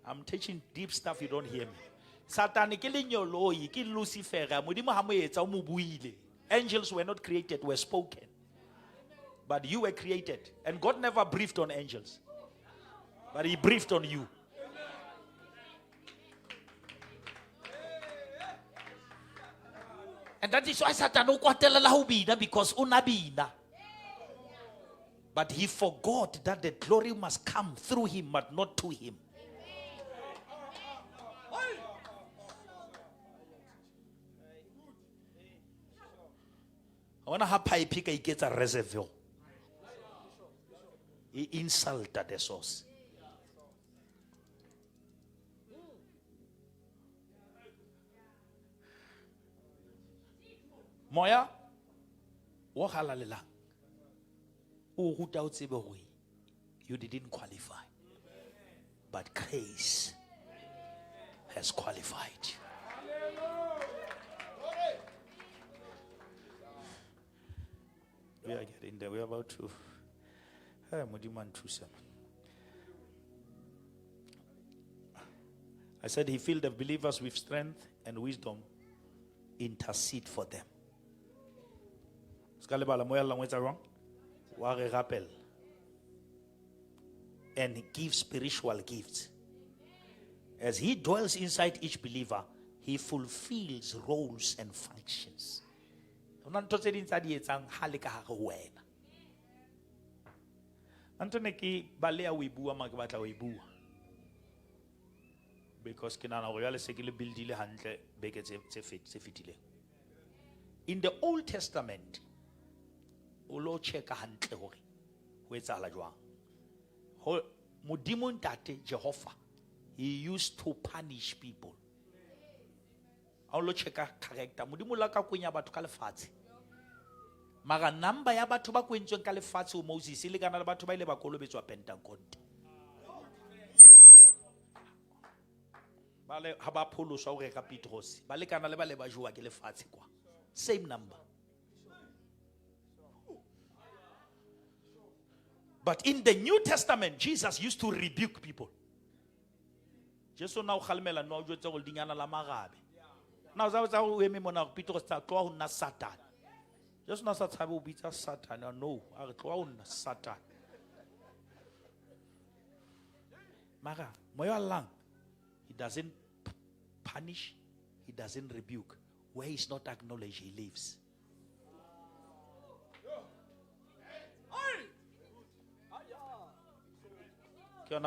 I'm teaching deep stuff, you don't hear me. Satan ke lenyoloi ke Lucifer modimo ha mo etsa o mo buile. Angels were not created, were spoken. But you were created. And God never breathed on angels. But he breathed on you. And that is why Satan o kwatelela ho bina, because una bina. But he forgot that the glory must come through him, but not to him. I want to have pipe he gets a reservoir. He insulted the source. Moya, wo halalela. O ruta o tsebe hore you didn't qualify, but grace has qualified you. We are getting there. We are about to. I said he filled the believers with strength and wisdom. Intercede for them. And give spiritual gifts. As he dwells inside each believer, he fulfills roles and functions. Because in the Old Testament, Jehovah, he used to punish people. Character. Mara number ya batho ba kwentsweng ka lefatshe o Moses ile kana le batho ba ile ba kolobetswa Pentecost. Bale ha ba pholoswa o reka Petros. Bale kana le ba jowa ke lefatshe kwa. Same number. But in the New Testament, Jesus used to rebuke people. Jesus now khalmela no jwetsa go dinyana la magabe. Now za o eme mona Petros tsa tloa ho nna Satan. Just not that type of bitter Satan. No, I clown Satan. Mara, moyo lang. He doesn't punish. He doesn't rebuke. Where he's not acknowledged, he lives. And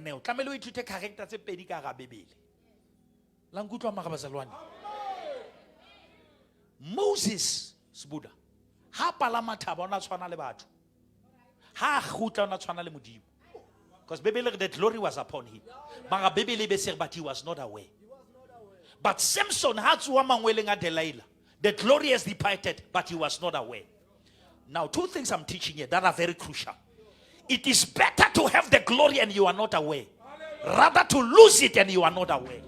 now, kamelo itute character tse pedi ka ga Bibele. Langutwa magabazalwane. Moses, Buddha, ha palama thaba ona tshwana le batho. Ha khutla ona tshwana le modimo. Because the glory was upon him. But he was not aware. But Samson had to Delilah. The glory has departed, but he was not aware. Now, two things I'm teaching you that are very crucial. It is better to have the glory and you are not aware, rather to lose it and you are not aware.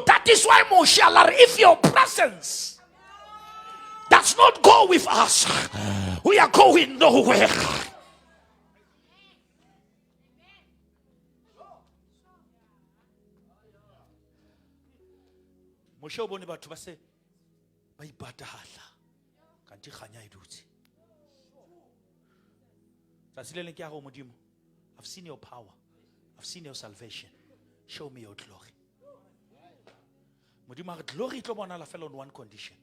That is why Moshe, if your presence does not go with us, we are going nowhere. Moshe obone batho ba se ba ipatahala kanti khanya idutse. I've seen your power. I've seen your salvation. Show me your glory. Glory fell on one condition.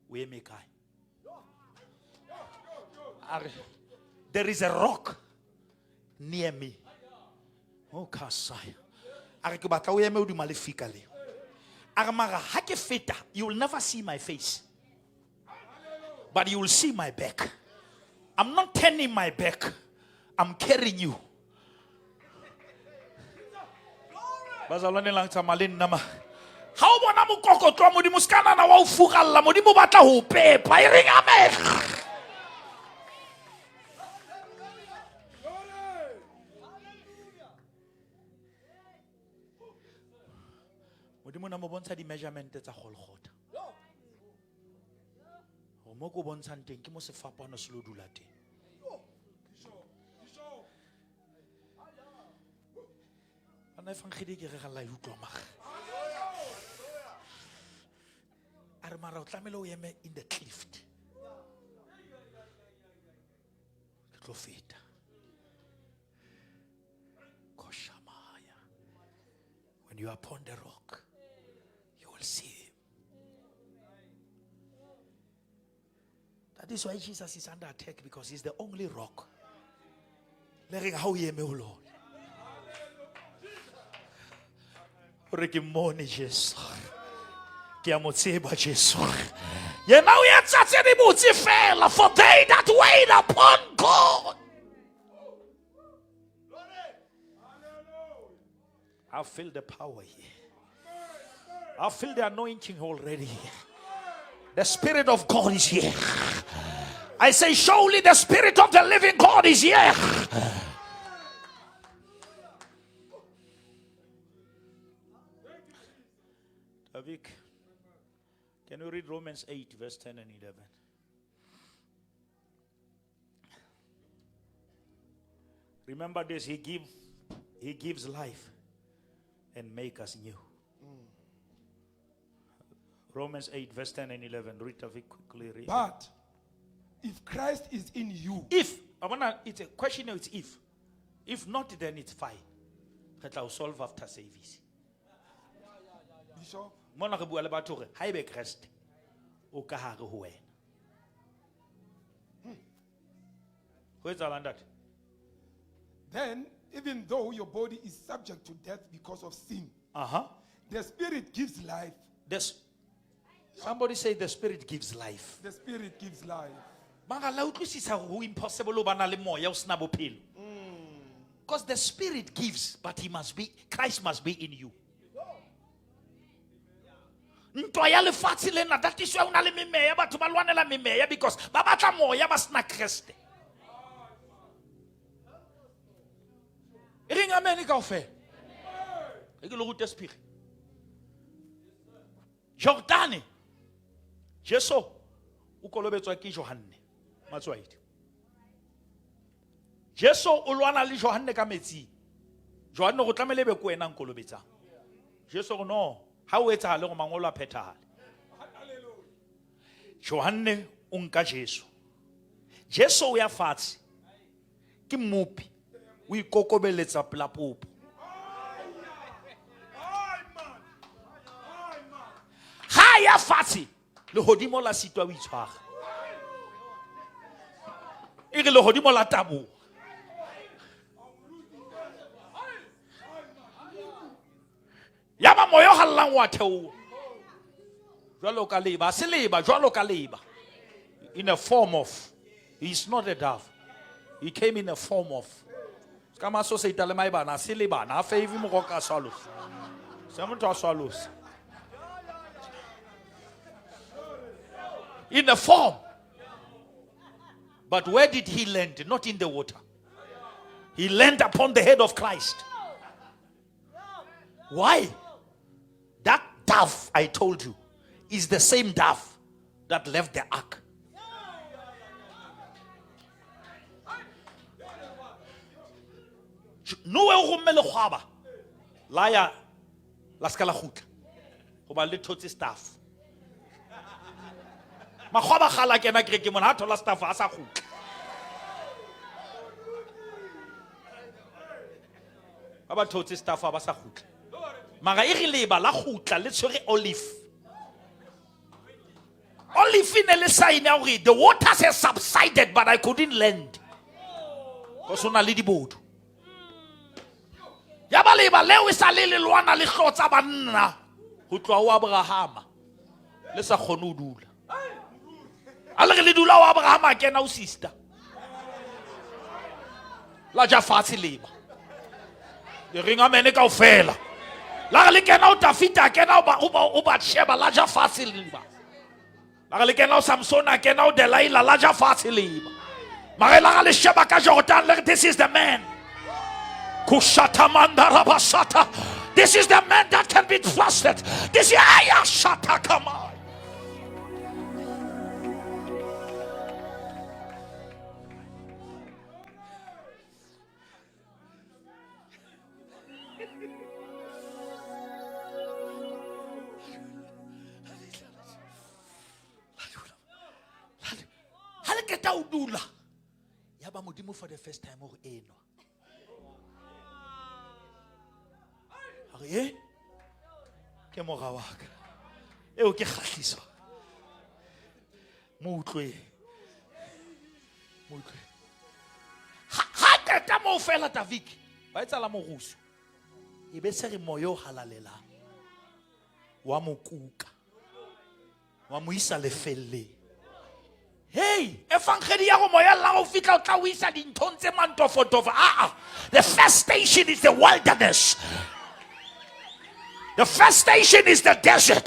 We make there is a rock near me. Oh, Kasai. You will never see my face, but you will see my back. I'm not turning my back. I'm carrying you. Bazalwane lang tamalin nama. How bona mukoko twa modimo skana na wa ufugalla modimo batla ho pepa iringa me. Modimo na mo bontsha di measurement tsa Golgotha. O mo go bontsha nteng ke mo sefapano se lo dula teng. in the cliff. When you are upon the rock, you will see him. That is why Jesus is under attack, because he's the only rock. How ye me, Lord. For they that wait upon God. I feel the power here. I feel the anointing already here. The Spirit of God is here. I say, surely the Spirit of the living God is here. Tavik, can you read Romans 8, verse 10 and 11? Remember this, he gives life and make us new. Romans 8, verse 10 and 11. Read Tavik quickly. Read. But if Christ is in you, It's a question, it's if. If not, then it's fine. That I'll solve after service. Bishop, Mona re bua le batho re ha ebe Christ o ka hare ho wena. Ho etsahalang ntate? then even though your body is subject to death because of sin, the Spirit gives life. Somebody say the Spirit gives life. The Spirit gives life. Mara la utlwisisa ho impossible ho bana le moya o sena bophelo. Because the Spirit gives, but Christ must be in you. That is why una le memeya batho ba lwanela memeya, because ba batla moya ba sena Kriste. Ring amen kaofela. E ke le rute Spirit. Jordane. Jesu o kolobetswa ke Johane Matswaidi. Jesu o lwana le Johane ka metsi. Johane go tlamele be ko wena nkolobetsang. Jesu go no, ha o etsa le go mangolo a phethahale. Johane o nka Jesu. Jesu o ya fatshe. Ke mopi. O ikokobeletsa pela popo. Ha ya fatshe. Le hodimo la sitwa o itshwara. E re le hodimo la tabo. Yama moyo hallang wa theo. Jwalo ka leba, se leba, jwalo ka leba. In a form of, he's not a dove. He came in a form of. Kama so se itale mai bana, se leba na fa evi mo ka swallows. Se mo twa swallows. In a form. But where did he land? Not in the water. He landed upon the head of Christ. Why? That dove, I told you, is the same dove that left the ark. No rumele khwaba. Laya la skala khutla. Go ba le thotse staff. Makgwaba khala kena ke mona thola staff a sa khutla. Ba thotse staff ba sa khutla. Maga e rile ba la khutla le tshwere olive. Olive in le sign ya hore the waters have subsided, but I couldn't land. Because ona le dibodu. Ya ba leba leo e sa le lwana le hlotsa banna. Ho tloa ho Abraham. Le sa khone ho dula. Ale re le dula ho Abraham a kena o sister. La ja fatshe leba. Le ringa mene kaofela. La re le kena o Tafita kena o ba Sheba la ja fatshe leba. La re le kena o Samson a kena o Delilah la ja fatshe leba. Mare la le Sheba ka Jordan, this is the man. Kushata mandara basata. This is the man that can be trusted. This is Aya Shata Kamai. fetla o dula ya ba modimo for the first time o re enwa are ke moga wa ka eo ke khatliso mo utlwe ha tata mo fela David ba etsala mo ruso e be se re moyo halalela wa mo kuka wa mo isa lefelle hey evangeli ya go moya la go fitla o tla o isa dinthong tse mantofotofo the first station is the wilderness. The first station is the desert.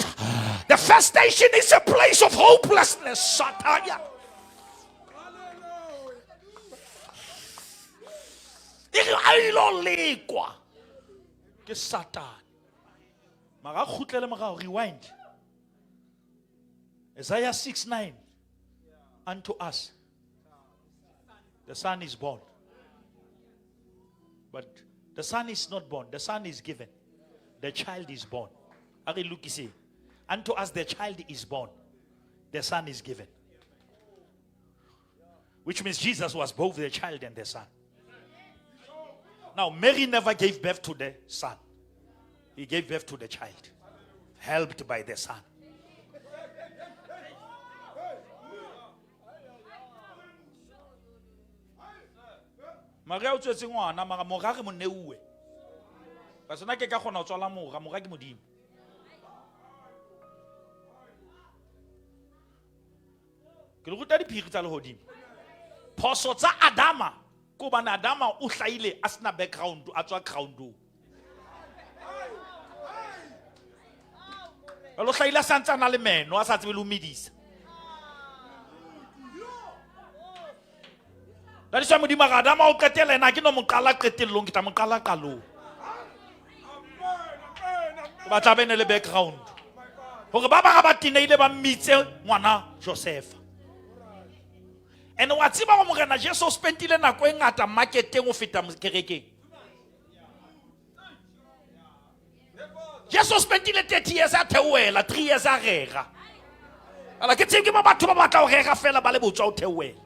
The first station is a place of hopelessness. Sataya. Ilo lekwa ke Satan. Mara khutlele mara rewind. Isaiah 6:9. Unto us the son is born. But the son is not born. The son is given. The child is born. Ari look, you see. Unto us the child is born. The son is given. Which means Jesus was both the child and the son. Now, Mary never gave birth to the son. He gave birth to the child. Helped by the son. Maria o tswetse ngwana mara mogare mo neuwe. Ba sona ke ka gona o tswala moga ke modimo. Ke le ruta diphiri tsa lehodimo. Phoso tsa Adama ko bana Adama o hlaile a sena background a tswa ground o. Lo hlaile sa ntse na le meno a sa tsebe le umedisa. That is why modimo ga Adama o qetela ena ke no mo qala qetellong ke tla mo qala qalong. Ba tla bene le background hore ba ba ba tineile ba mmitse ngwana Joseph. And wa tsiba go morena Jesu spentile nako e ngata marketeng o feta kerekeng. Jesu spentile 30 years a theoela 3 years a rega. Ala ke tseng ke ba batho ba batla go rega fela ba le botswa o theoela.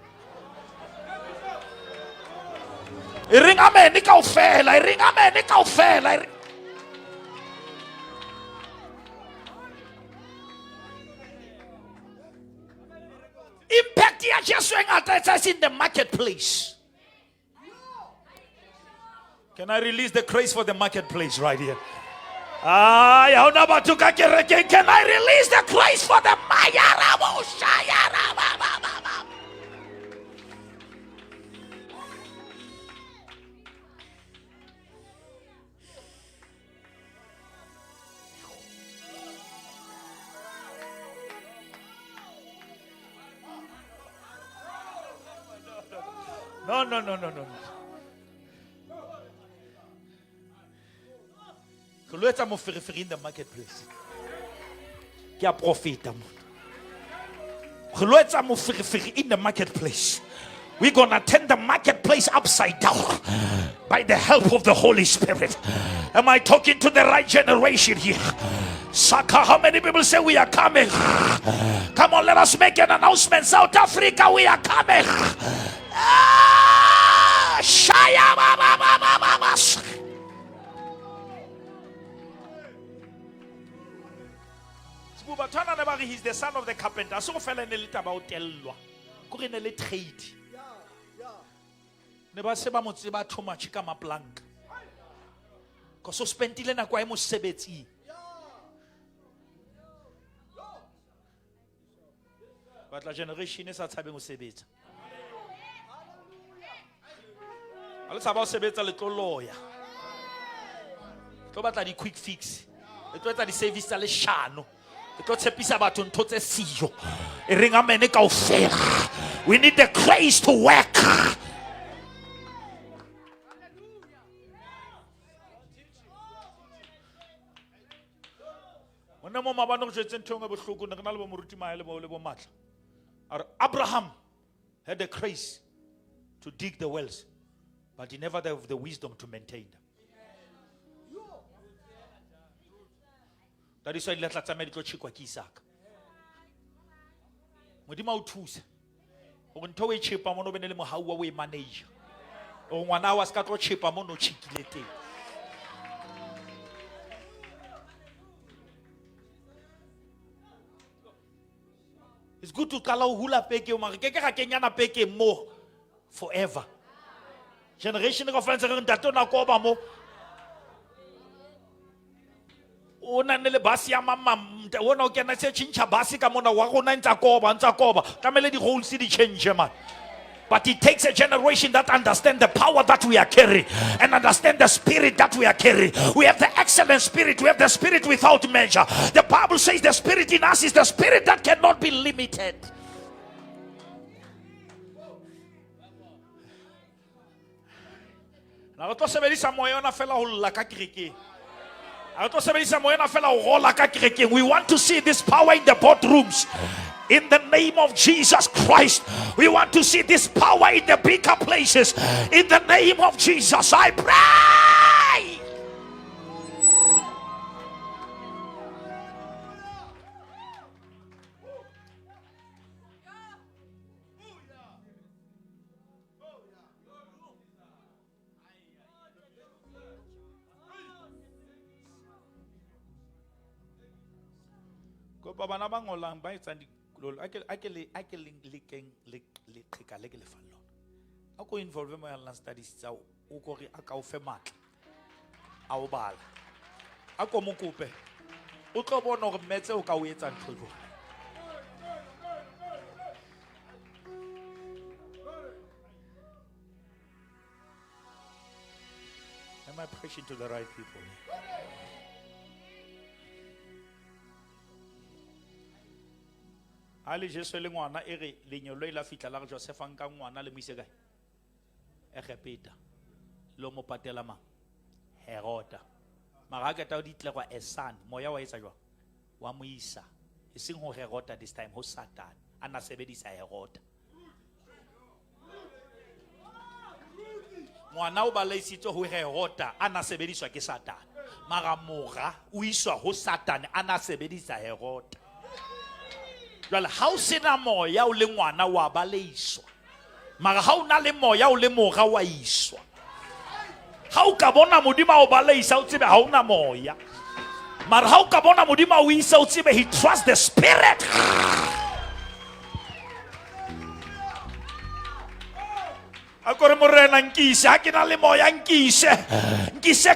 E ring amen e ka o fela, e ring amen e ka o fela. Impact ya Jesu engata in the marketplace. Can I release the grace for the marketplace right here? Can I release the grace for the No. Let's mo fereferi in the marketplace. Ke a profita mo. Let's mo fereferi in the marketplace. We're gonna turn the marketplace upside down by the help of the Holy Spirit. Am I talking to the right generation here? Saka, how many people say we are coming? Come on, let us make an announcement. South Africa, we are coming. Shaya baba. He's the son of the carpenter. So fella ne le taba o tellwa. Ko re ne le trade. Ne ba se ba mo tseba too much ka maplanka. Ko so spentile na kwa e mo sebetsi. But la generation is a tshabeng o sebetsa. Ale tsaba o sebetsa le tlo lawyer. Tlo batla di quick fix. Le tlo etsa di service tsa le shano. We need the grace to work. Abraham had the grace to dig the wells, but he never had the wisdom to maintain them. That is why let tsa me di tlo chikwa ke Isaac. Modimo o thusa o ntho e chipa mo no bene le mohau wa we manage o ngwana wa ska tlo chipa mo no chikile teng. It's good to kala hula peke o mare ke ga kenyana peke mo forever. Generation conference re ntato na ko ba mo o na le basi ya mama wona o kena se chincha basi ka mona wa gona ntsa koba kamele di roles di change man. But it takes a generation that understand the power that we are carrying and understand the spirit that we are carrying. We have the excellent spirit. We have the spirit without measure. The Bible says the spirit in us is the spirit that cannot be limited. Now, to sebedisa moya ona fela ho lla ka kereke. To sebedisa moya ona fela ho rola ka kereke. We want to see this power in the boardrooms. In the name of Jesus Christ, we want to see this power in the bigger places. In the name of Jesus, I pray. Go baba na bangolang ba itsandi I can involve my online studies. So, ukori akaufe mat. Aubal. Ako mukupe. Utobo no metse ukawetsa ntlo. Am I preaching to the right people? Ali Jesu le ngwana e re lenyolo e la fitla la Joseph nka ngwana le moise kae e repeta lo mo patela mang Herod mara ka ta di tle kwa a son moya wa etsa jwa wa moisa e seng ho Herod this time ho Satan ana sebedisa Herod ngwana o ba leisitswe ho Herod ana sebediswa ke Satan mara mora o iswa ho Satan ana sebedisa Herod. Well, how sena moya o le ngwana wa baleiswa mara ha una le moya o le moga wa iswa ha o ka bona modimo o baleisa o tsebe ha una moya mara ha o ka bona modimo o isa o tsebe he trusts the spirit. Akore morena nkise ha ke na le moya nkise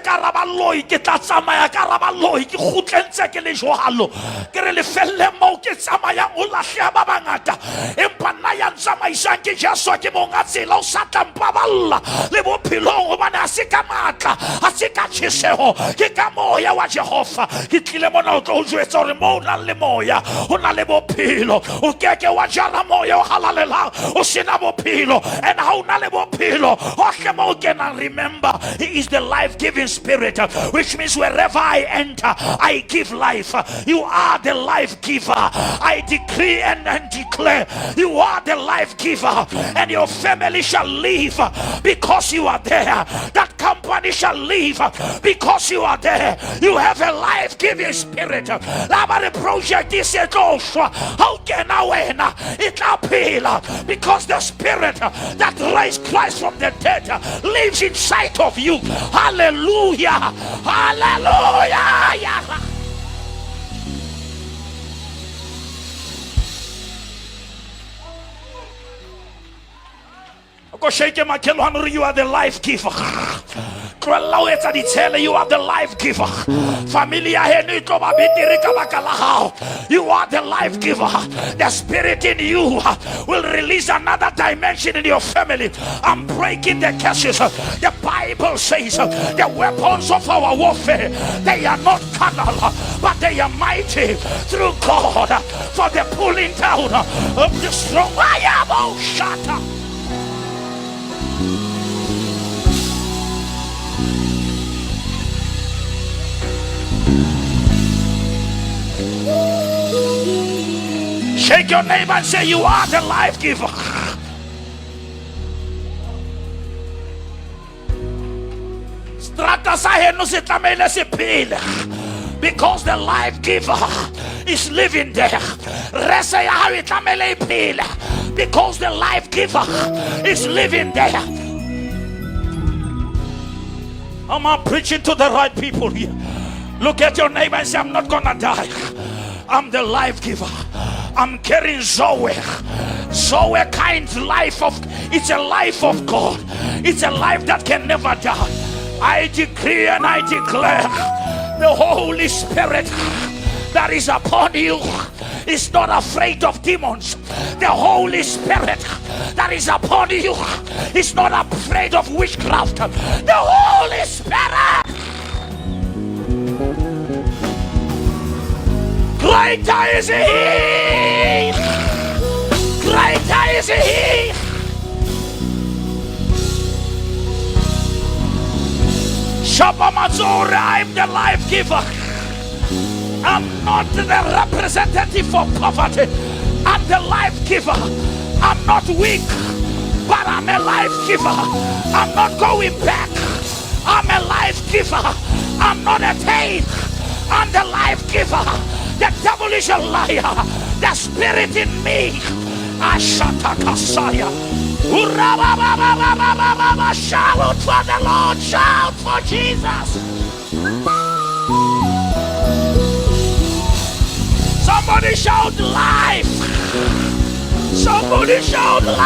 ka rabaloi ke tla tsamaya ka rabaloi ke khutlentse ke le johalo ke re le felle mo ke tsamaya o lahle ba bangata empa nna ya tsamaisang ke Jesu ke monga tsela o sa tampaballa le bophilong hobane ha se ka matla ha se ka tsheseho ke ka moya wa Jehova ke tlile mona o tlo jwetsa hore mo na le moya o na le bophilo o keke wa jala moya o halalela o sena bophilo and ha o na le pillow. And remember, He is the life-giving spirit, which means wherever I enter, I give life. You are the life giver. I decree and declare, you are the life giver, and your family shall live because you are there. That company shall live because you are there. You have a life-giving spirit. The project is a how can I win? It appeal because the spirit that raised Christ from the dead lives inside of you. Hallelujah. Hallelujah. Go shake him, you are the life giver. You are the life giver. You are the life giver. The spirit in you will release another dimension in your family. I'm breaking the curses. The Bible says the weapons of our warfare, they are not carnal, but they are mighty through God for the pulling down of the strong. Shut up. Shake your neighbor and say, you are the life giver. Strata sa no se tlamele se pele because the life giver is living there. Rese ya ha tlamele pele because the life giver is living there. Am I preaching to the right people here? Look at your neighbor and say, I'm not gonna die. I'm the life giver. I'm carrying Zoe. Zoe kind life of, it's a life of God. It's a life that can never die. I decree and I declare the Holy Spirit that is upon you is not afraid of demons. The Holy Spirit that is upon you is not afraid of witchcraft. The Holy Spirit, greater is He. Greater is He. Shabba Mazora, I'm the life giver. I'm not the representative for poverty. I'm the life giver. I'm not weak, but I'm a life giver. I'm not going back. I'm a life giver. I'm not a pain. I'm the life giver. The devil is a liar. The spirit in me. Ashata Kasaya. Shout for the Lord. Shout for Jesus. Somebody shout life. Somebody shout life.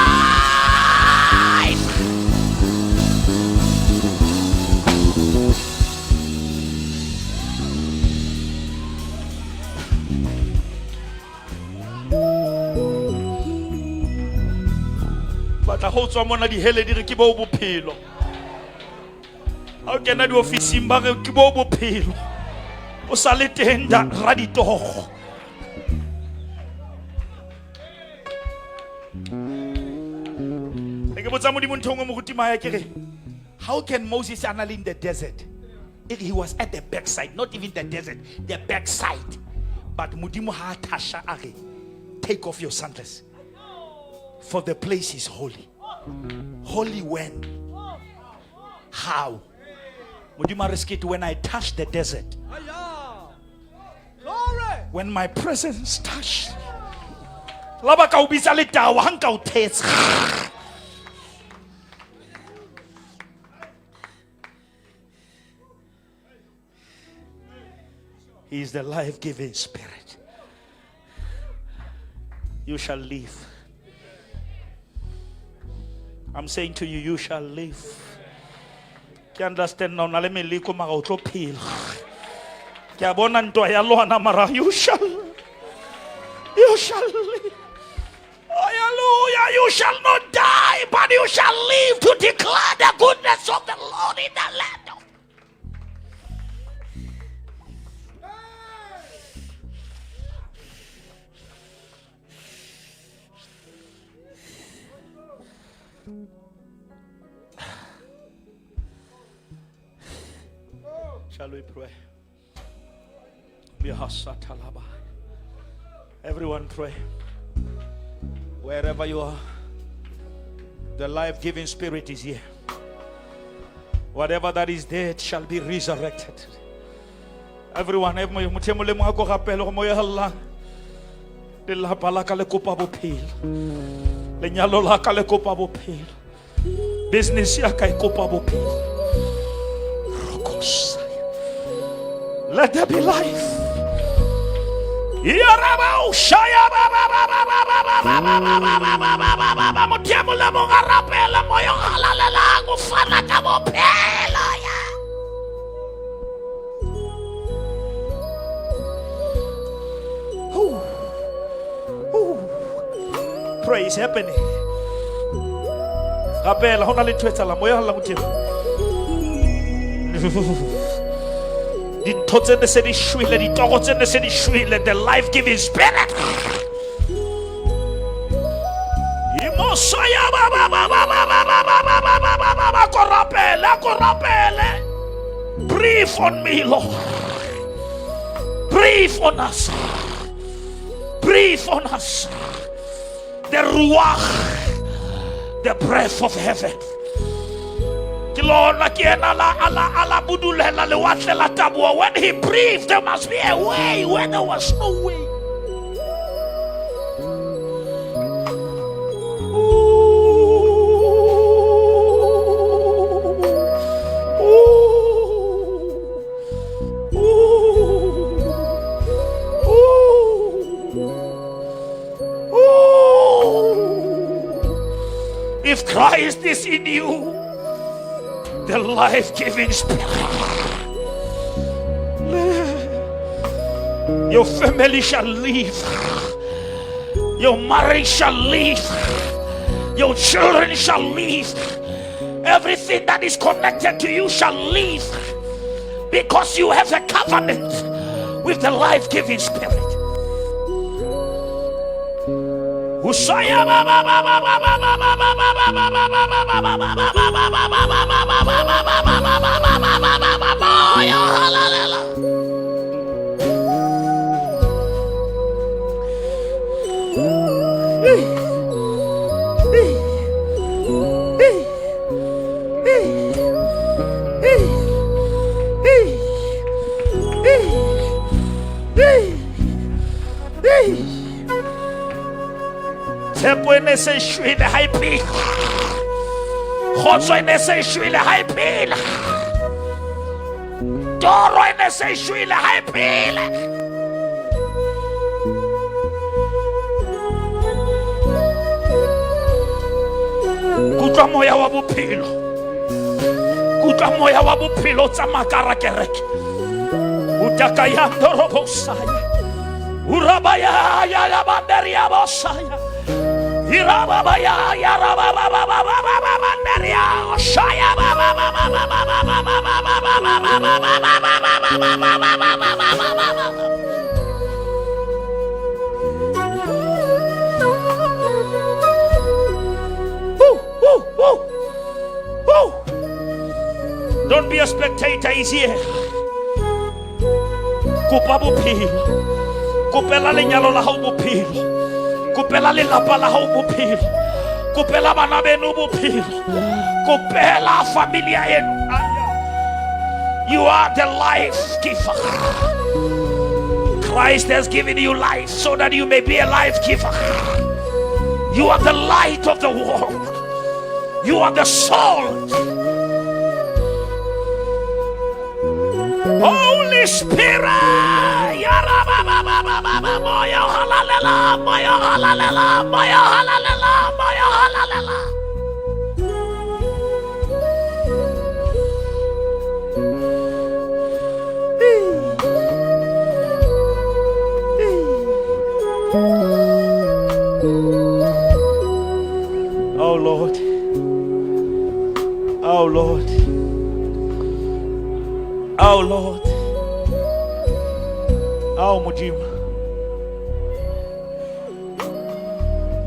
But I hold someone at the hell and keep over pillow. How can I do a fishing bag and keep over pillow? O saletenda radito. How can Moses analyze in the desert if he was at the backside? Not even the desert, the backside. But Mudimu ha tasha are. Take off your sandals, for the place is holy. Holy when? How? Mudima risked when I touch the desert. When my presence touched. He is the life-giving Spirit. You shall live. I'm saying to you, you shall live. Can you understand now? Let me live. You shall live. Hallelujah. You shall not die, but you shall live to declare the goodness of the Lord in the land. Shall we pray? Everyone pray. Wherever you are, the life-giving Spirit is here. Whatever that is dead shall be resurrected. Everyone, business let there be life. Praise happening. The life-giving Spirit. Breathe on me, Lord. Breathe on us. Breathe on us. The ruach, the breath of heaven. When he breathed, there must be a way where there was no way. Ooh. If Christ is in you, the life-giving Spirit, your family shall live, your marriage shall live, your children shall live, everything that is connected to you shall live, because you have a covenant with the life-giving Spirit. Tepo ene se shwile high peel. Khotso ene se shwile high peel. Toro ene se shwile high peel. Kutwa moya wa bophelo. Kutwa moya wa bophelo tsa makara kereke. Utaka ya ndorobo saya. Urabaya ya la banderia bosaya. Irabaya ya rababa banderia shaya baba. Don't be a spectator, he's here. Kupa bophelo. Kupela lenyalo la hao bophelo. Kupela lelapa la hao bophelo. Kupela bana benu bophelo. Kupela familia yenu. You are the life giver. Christ has given you life so that you may be a life giver. You are the light of the world. You are the salt. Holy Spirit. Moyo halalela, moyo halalela, moyo halalela, moyo halalela. Oh Lord, oh Lord, oh Lord, oh Mujima.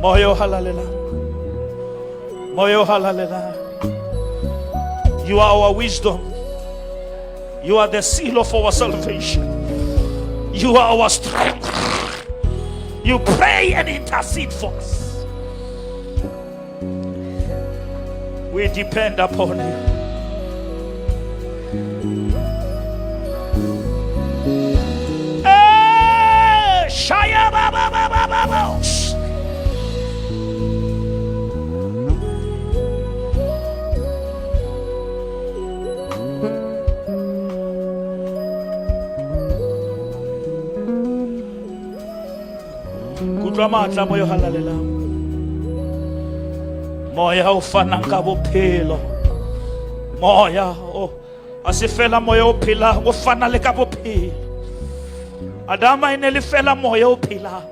Moyo halalela. Moyo halalela. You are our wisdom. You are the seal of our salvation. You are our strength. You pray and intercede for us. We depend upon you. Shaya baba baba baba. Matla moyo halalela. Moya ufana ka bophelo. Moya asifela moya ophila ufana le ka bophelo. Adama ine le fela moya ophila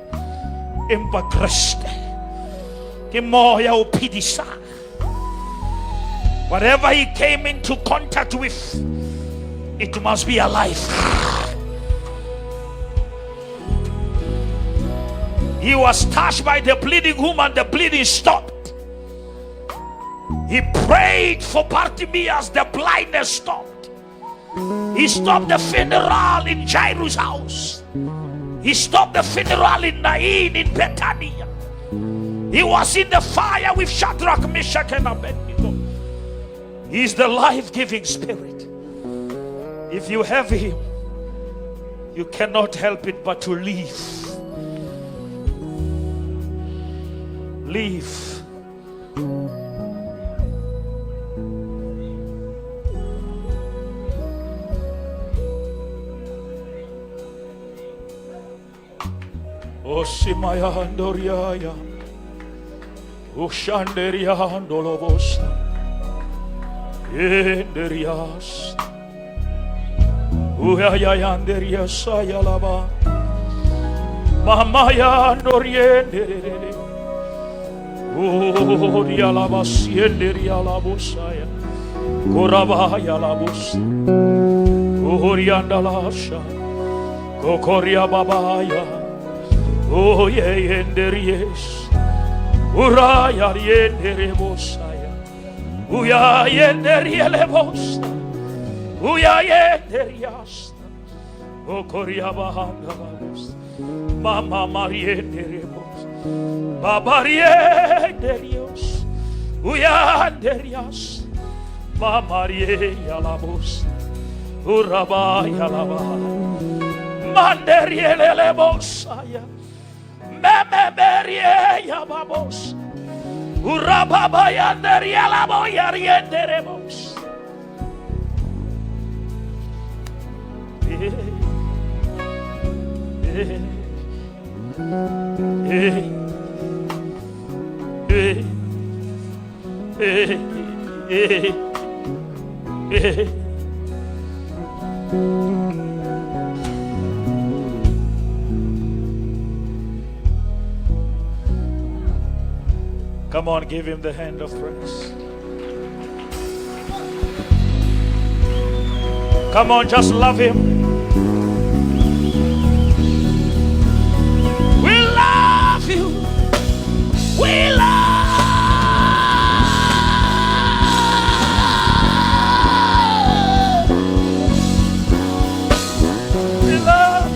empa Kriste ke moya ophidisa. Whatever he came into contact with, it must be alive. He was touched by the bleeding woman, the bleeding stopped. He prayed for Bartimaeus, the blindness stopped. He stopped the funeral in Jairus' house. He stopped the funeral in Nain in Bethania. He was in the fire with Shadrach, Meshach, and Abednego. He is the life-giving Spirit. If you have him, you cannot help it but to live. Live. Osimaya Andoriaya Ushanderia Dolobosta. Enderias. Uyayanderia Sayalaba. Mama Yandoriendere. Dialaba Sienderia Labusaya. Korabaya Labus. Uriandalasha. Kokoria Babaya. Oh, ye enderies. Uraya yenderebosaya. Uya yenderielebosta. Uya yenderiasta. Kokoria Bahandalos. Mama Marienderebos. Babarienderios. Uya nderias. Mama Rielabos. Urabaya Laba. Manderielebosaya. Memeberie Yababos. Urababa Yanderielabo Yarienderebos. Come on, give him the hand of praise. Come on, just love him. We love you. We love. We love.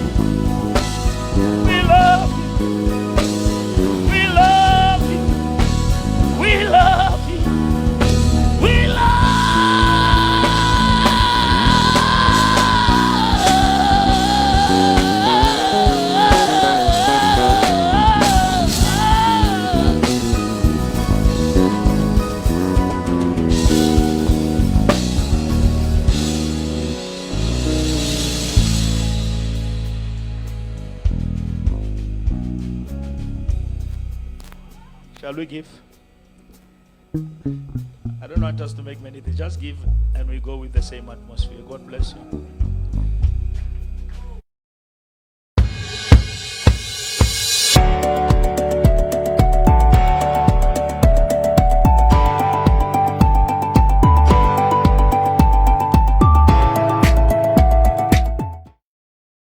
We love. We love you. We love you. We Shall we give? I don't want us to make many things. Just give and we go with the same atmosphere. God bless you.